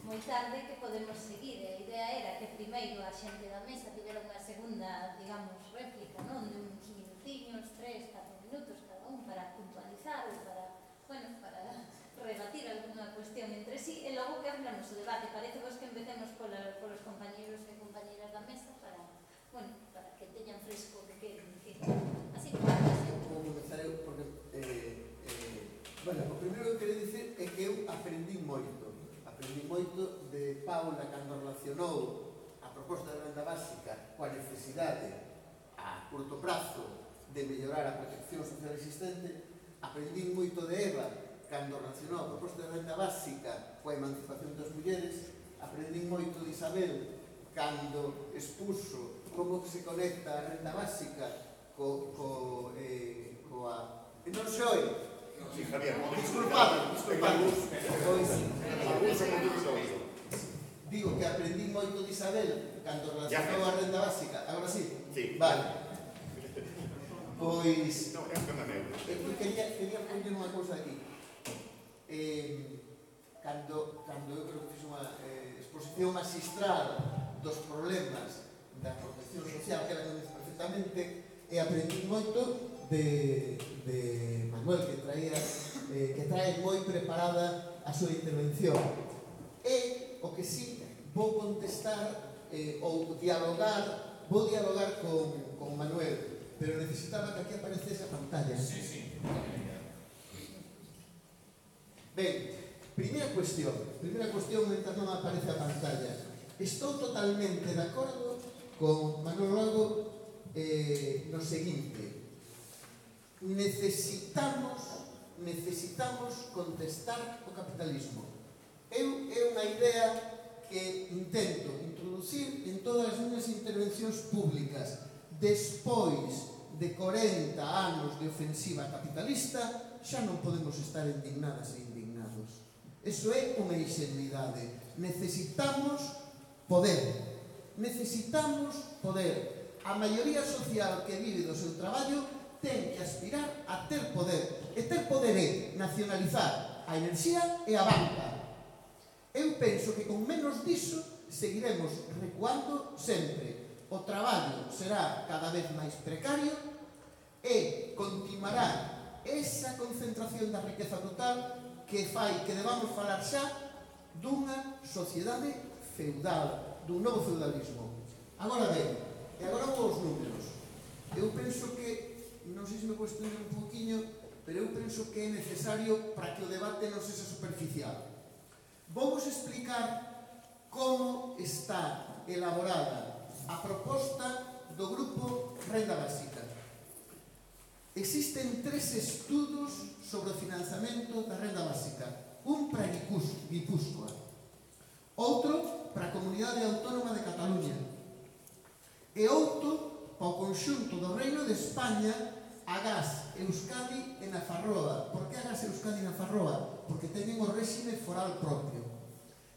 moi tarde, que podemos seguir. A idea era que primeiro a xente da mesa tivera unha segunda, digamos, réplica, non? De uns minutiños, 3, 4 minutos cada un, para puntualizar ou para, bueno, para rebatir alguna cuestión entre sí, e logo que hablamos o debate. Parece vos que empecemos polos compañeros e compañeras da mesa para, bueno, para que teñan fresco que así que Vou comenzar eu, porque bueno, o primeiro que quero dicir é que eu aprendí moito de Paula cando relacionou a proposta de renda básica coa necesidade a curto prazo de mellorar a protección social existente. Aprendí moito de Eva cando relacionou a proposta de renda básica coa emancipación das mulleres. Aprendí moito de Isabel cando expuso como que se conecta a renda básica coa... non se oi? Sí, Javier. Disculpade. Digo que aprendí moito de Isabel cando relacionou a renda básica. Agora sí? Sí. Vale. Pois... No, é un tema meu. Quería poñer unha cousa aquí. Cando eu creo que fiz unha exposición magistral dos problemas da protección social, que era coñece perfectamente, e aprendí moito de Manuel, que trae moi preparada a súa intervención. E o que sí vou contestar ou dialogar con Manuel, pero necesitaba que aquí aparecese a pantalla. Sí. Ben, primeira cuestión mentre non aparece a pantalla. Estou totalmente de acordo con Manuel Lago no seguinte: necesitamos contestar o capitalismo. É unha idea que intento introducir en todas as minhas intervencións públicas. Despois de 40 anos de ofensiva capitalista, xa non podemos estar indignadas e indignados. Eso é unha ingenuidade. Necesitamos poder. A maioría social que vive do seu traballo ten que aspirar a ter poder. E ter poder é nacionalizar a enerxía e a banca. Eu penso que con menos diso seguiremos recuando sempre. O traballo será cada vez máis precario e continuará esa concentración da riqueza total que fai que debamos falar xa dunha sociedade feudal, dun novo feudalismo. Agora ben, e agora vou aos números. Eu penso que, non sei se me cuestiono un poquinho, pero eu penso que é necesario para que o debate non sexa superficial. Vou explicar como está elaborada a proposta do grupo Renda Básica. Existen 3 estudos sobre o financiamento da renda básica. Un para Guipúzcoa, outro para a Comunidade Autónoma de Cataluña e outro para o conxunto do Reino de España, Agás, Euskadi e Nafarroa. Por que Agás, Euskadi e Nafarroa? Porque teñen o réxime foral propio.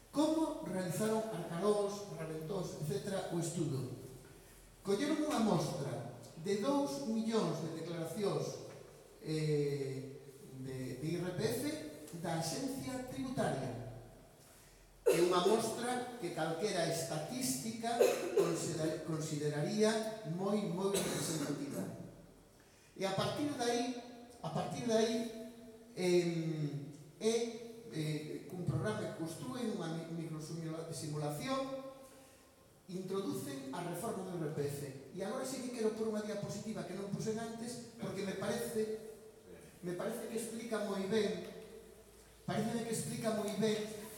Como realizaron Arcalós, Raventós, etc. o estudo? Colleron unha mostra de 2 millóns de declaracións de IRPF da Axencia Tributaria é unha mostra que calquera estatística consideraría moi representativa. E a partir de aí un programa que construe unha microsimulación, introducen a reforma do IRPF. E agora sí que quero por unha diapositiva que non pusen antes, porque me parece que explica moi ben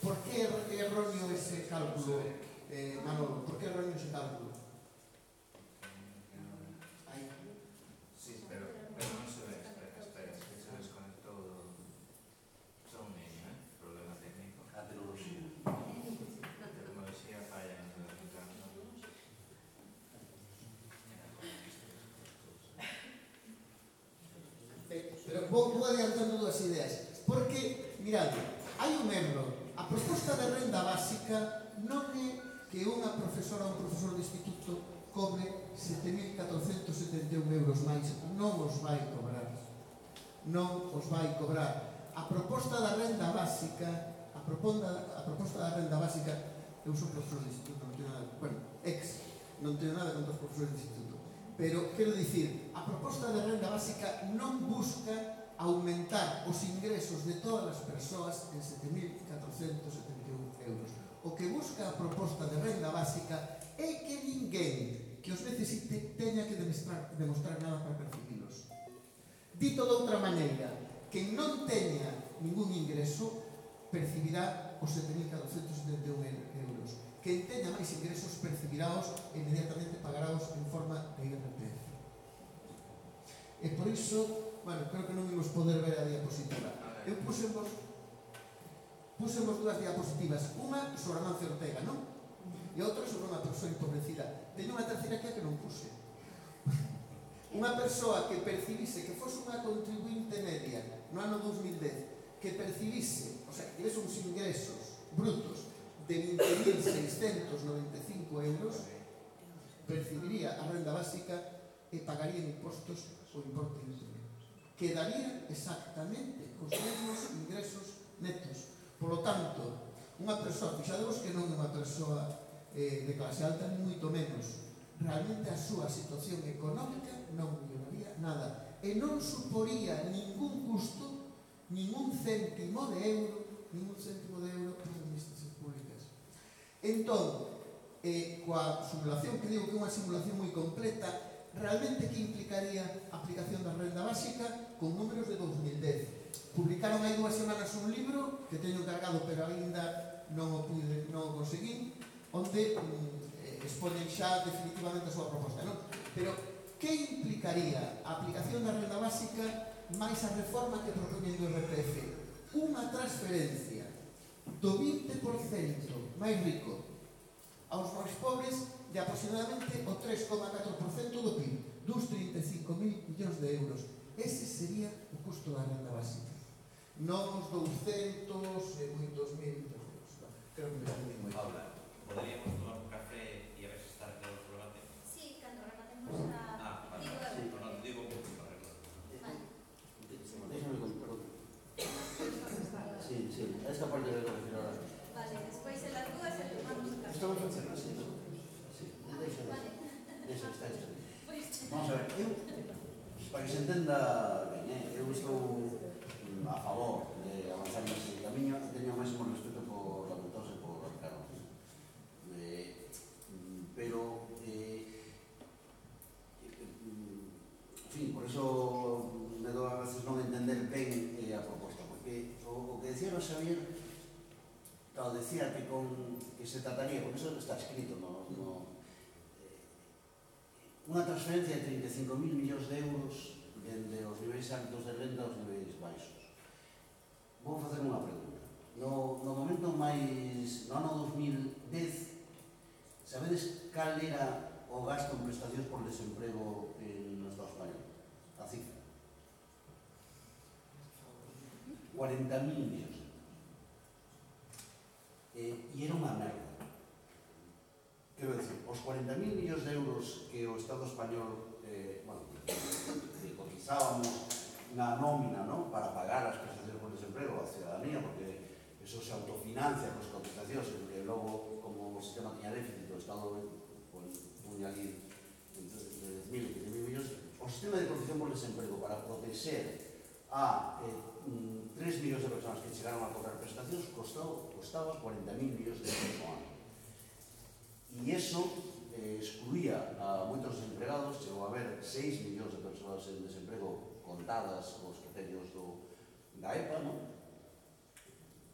por que é erróneo ese cálculo, Manolo, por que é erróneo ese cálculo. Aí. Sí, pero non se ve, espera, que se desconectou son un niño, problema técnico. A tecnoloxía. A tecnoloxía falla en el resultado. Pero vou adiantando dúas ideas, porque, mirad, hai un erro. A proposta de renda básica non é que unha profesora ou un profesor de instituto cobre 7.471 euros máis. Non os vai cobrar. Non os vai cobrar. A proposta da renda básica, eu sou profesor de instituto, non teño nada, non teño nada contra os profesores de instituto, pero quero dicir, a proposta da renda básica non busca aumentar os ingresos de todas as persoas en 7.471 euros. O que busca a proposta de renda básica é que ninguén que os necesite teña que demostrar nada para percibilos. Dito de outra maneira, que non teña ningún ingreso percibirá os 7.471 euros. Quen teña máis ingresos percibiráos e inmediatamente pagaráos en forma de IRPF. E por iso, creo que non imos poder ver a diapositiva. Eu pusemos dúas diapositivas, unha sobre Amancio Ortega, non? E outra sobre unha persoa empobrecida. Teño unha terceira que non puse. Unha persoa que percibise, que fose unha contribuinte media no ano 2010, que percibise, o sea, que tivese uns ingresos brutos de 20.695 euros, percibiría a renda básica e pagaría impostos o importe íntegro. Quedaría exactamente cos mesmos ingresos netos. Por lo tanto, unha persoa, fixadevos que non é unha persoa de clase alta, ni moito menos, realmente a súa situación económica non melloraría nada e non suporía ningún custo, ningún céntimo de euro para as administracións públicas. Entón, coa simulación, que digo que é unha simulación moi completa, realmente que implicaría a aplicación da renda básica con números de 2010. Publicaron hai 2 semanas un libro que teño encargado, pero ainda non o conseguín, onde exponen xa definitivamente a súa proposta, non? Pero que implicaría a aplicación da renda básica máis a reforma que propoñen do IRPF? Unha transferencia do 20% máis rico aos máis pobres de aproximadamente o 3,4% do PIB, dos 35.000 millóns de euros. Ese sería o custo da renda básica. Non os 200 e moitos mil euros. Creo que me entendí moi. Paula, poderíamos tomar un café e a ver se está claro o problema? Sí, cando rematemos a... Vale. Digo eu. Non, digo un pouco para arreglar. Déjame contar. Sí, esta parte de la que ahora. Vale, despois en las dúas e tomamos un café. Estamos facendo así, ¿no? Sí, está. Vamos a ver, para que se entenda ben, eu estou a favor de avanzar neste camiño, teño o máximo respeto por la Mendoza e por Ricardo. Pero, en fin, por iso me dou a veces non entender ben a proposta, porque o que decía Xavier, claro, decía que se trataría, porque eso está escrito unha transferencia de 35.000 millóns de euros dende os niveis altos de renda aos niveis baixos. Vou facer unha pregunta. No momento máis, no ano 2010, sabedes cal era o gasto en prestacións por desemprego no Estado español? A cifra. 40.000 millóns. E era unha merda. Quero dicir, os 40.000 millóns de euros que o Estado español que cotizábamos na nómina, para pagar as prestacións por desemprego a ciudadanía, porque eso se autofinancia con as cotizacións, porque logo, como o sistema tiña déficit, o Estado puña ali entre 10.000 e 15.000 millóns, o sistema de protección por desemprego para proteger a 3 millóns de persoas que chegaron a cobrar prestacións costaba 40.000 millóns de euros ao ano. E iso excluía a moitos desempregados, chegou a haber 6 millóns de persoas en desemprego contadas os criterios da EPA, non?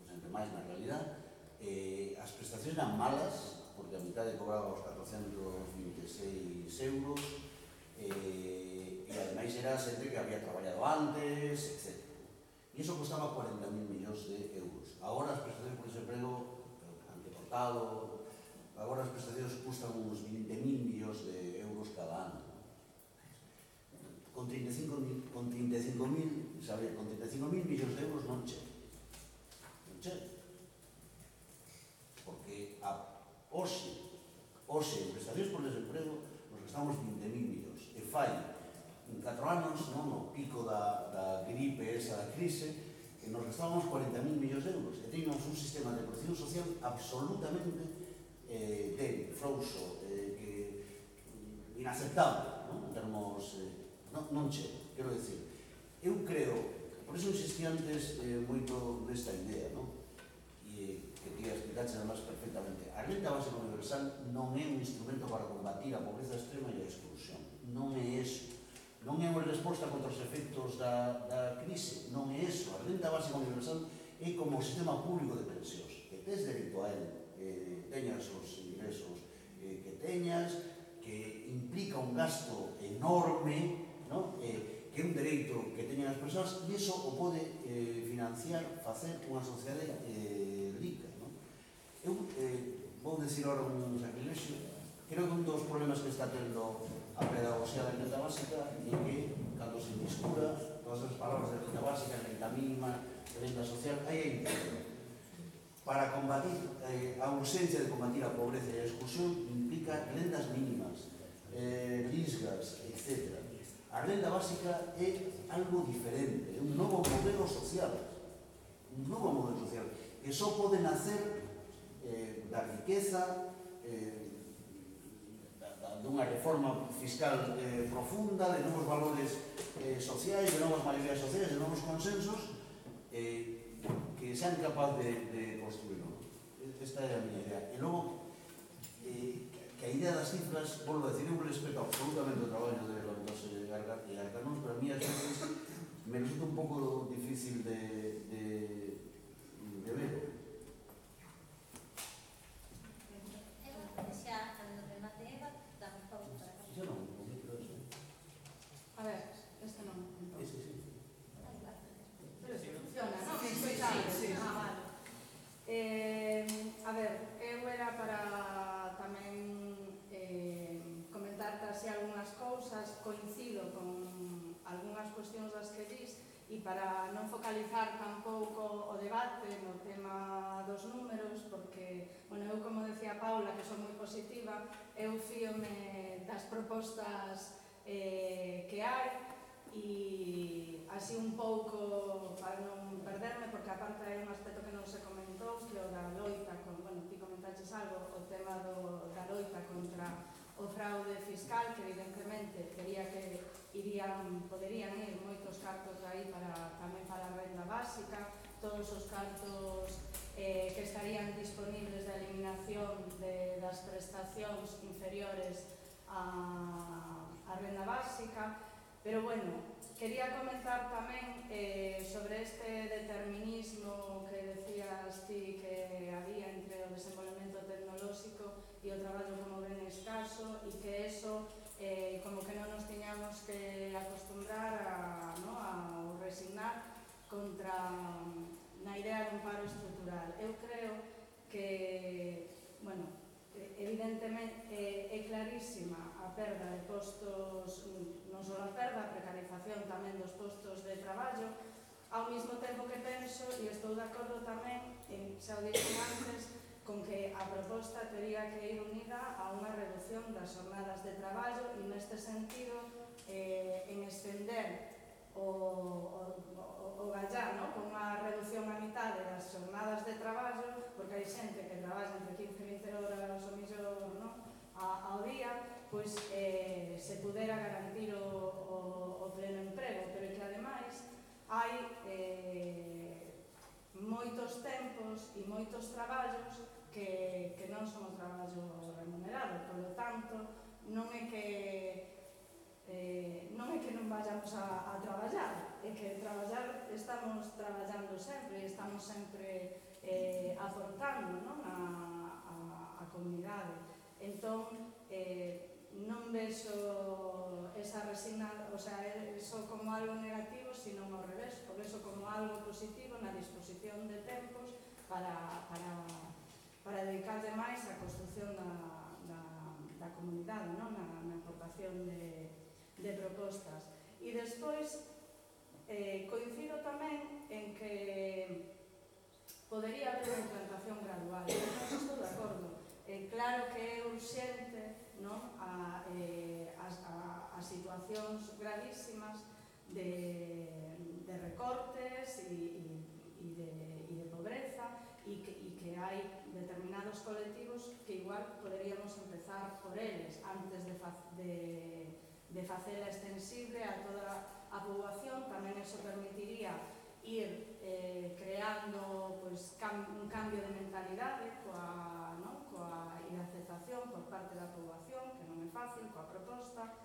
Sempre máis na realidad. As prestacións eran malas, porque a mitad cobraba os 426 euros, e ademais era xente que había traballado antes, etc. E iso costaba 40.000 millóns de euros. Agora as prestacións por desemprego han deportado, agora as prestacións custan uns 20.000 millóns de euros cada ano. Con 35.000 millóns de euros non chega. Non chega. Porque hoxe, en prestacións por desemprego, nos gastamos 20.000 millóns. E fai 4 anos, non, no pico da gripe esa da crise, que nos gastábamos 40.000 millóns de euros. E teníamos un sistema de protección social absolutamente débil, frouxo, inaceptable, non? En termos... non chega, quero dicir. Eu creo, por iso insistí antes moito nesta idea, non? E que ti explicaste además perfectamente. A renta básica universal non é un instrumento para combatir a pobreza extrema e a exclusión. Non é eso. Non é unha resposta contra os efectos da crise. Non é eso. A renta básica universal é como o sistema público de pensións. Que tes dereito a él, teñas os ingresos que teñas, que implica un gasto enorme, ¿no? Que é un dereito que teñen as persoas, e iso o pode financiar, facer unha sociedade rica, ¿no? Eu vou decir ahora un sacrilexio. Creo que un dos problemas que está tendo a pedagogía da renta básica é que, cando se discura todas as palabras de renta básica, renta mínima, renta social, hai a intención. Para combatir a urxencia de combatir a pobreza e a exclusión implica rendas mínimas, lisgas, etc. A renda básica é algo diferente, é un novo modelo social, que só pode nacer da riqueza, dunha reforma fiscal profunda, de novos valores sociais, de novas maiorías sociais, de novos consensos, que sean capaz de construirlo. Esta é a miña idea. E logo, que a idea das cifras, volvo a decir, eu respeto absolutamente o traballo de Lorentos e Arcanós, pero a mí as veces me resulta un pouco difícil de ver. Xa, cando remate Eva, damos pausa para acá. Yo non, o micro eso. A ver, este non. Sí. Pero si funciona, non? Sí. Vale. A ver, eu era para tamén comentarte así algunhas cousas, coincido con algunhas cuestións das que dis, e para non focalizar tampouco o debate no tema dos números, porque, bueno, eu como decía Paula, que son moi positiva, eu fíome das propostas que hai, e así un pouco para non perderme, porque aparte hai un aspecto que non se comentou, que o da loita, bueno, ti comentaches algo, o tema da loita contra o fraude fiscal, que evidentemente quería que poderían ir moitos cartos aí tamén para a renda básica, todos os cartos que estarían disponibles da eliminación das prestacións inferiores á renda básica. Pero bueno, quería comentar tamén sobre este determinismo que decías ti que había entre o desenvolvemento tecnolóxico e o traballo como ben escaso, e que eso como que non nos tiñamos que acostumbrar a resignar contra na idea dun paro estrutural. Eu creo que, bueno, evidentemente é clarísima a perda de postos, non só a perda, a precarización tamén dos postos de traballo, ao mesmo tempo que penso, e estou de acordo tamén, xa o dixen antes, con que a proposta teria que ir unida a unha reducción das jornadas de traballo, e neste sentido en estender o gallar, con unha reducción a mitad das jornadas de traballo proxectos e moitos traballos que non son o traballo remunerado. Por lo tanto, non é que non vayamos a traballar, é que estamos traballando sempre, estamos sempre aportando, non, a comunidade. Entón, non vexo esa resignación, o sea, eso como algo negativo, sino ao revés, por eso como algo positivo na disposición de tempos para dedicarlle máis á construción da comunidade, non? Na aportación de propostas. E despois, coincido tamén en que podería haber unha implantación gradual. Eu non estou de acordo. Claro que é urxente, non, a situacións gravísimas de recortes e de pobreza e que hai determinados colectivos que igual poderíamos empezar por eles antes de facela extensible a toda a poboación. Tamén eso permitiría ir creando un cambio de mentalidade e de aceptación por parte da poboación, que non é fácil, coa proposta.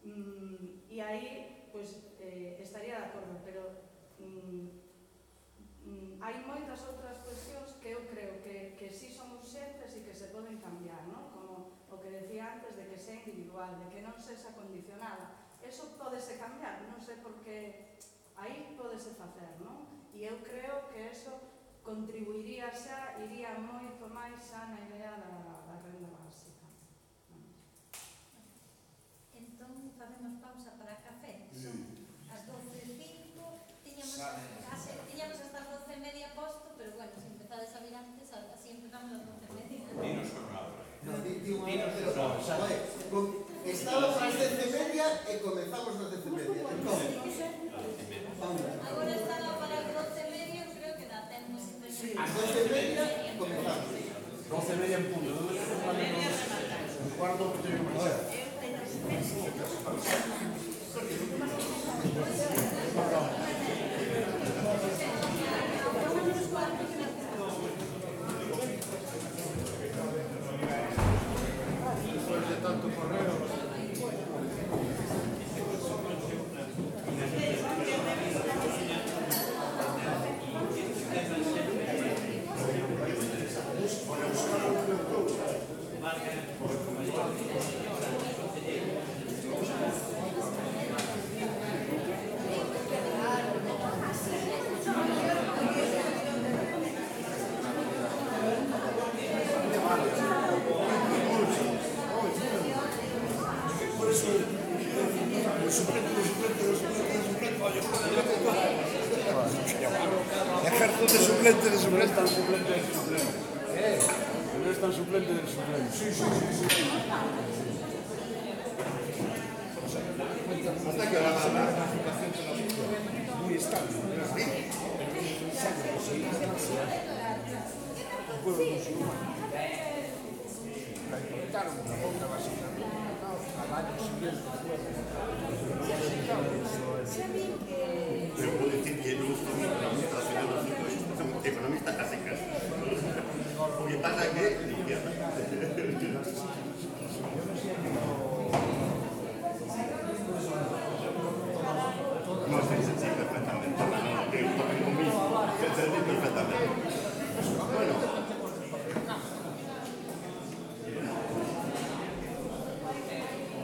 E aí estaría de acordo, pero hai moitas outras cuestións que eu creo que sí son urxentes e que se poden cambiar, non? Como o que decía antes de que sea individual, de que non sexa condicionada. Eso pódese cambiar, non sei por que aí pódese facer, non? E eu creo que eso contribuiría xa, iría moito máis xa na idea da renda básica. Entón, facemos pausa para café. Son as 12:05, tiñamos hasta as 12:30 posto, pero bueno, se empezades a vir antes, así empezamos as 12:30. Dinos con una hora. Estaba para as 10:30 e comenzamos nas 10:30. Agora estaba para as 12:30, creo que dá tempo. Ás 12:30 comenzamos. 12:30 en punto. Un cuarto que teño que marchar. Después de tanto correo. Ejército de suplente de suplente. No es tan suplente del suplente. Sí. Hasta que la graficación de la lectura muy estable. Un pueblo musulmán. La importaron una boca básicamente al año siguiente. Pero puedo decir que no es economista a secas. Lo que pasa es que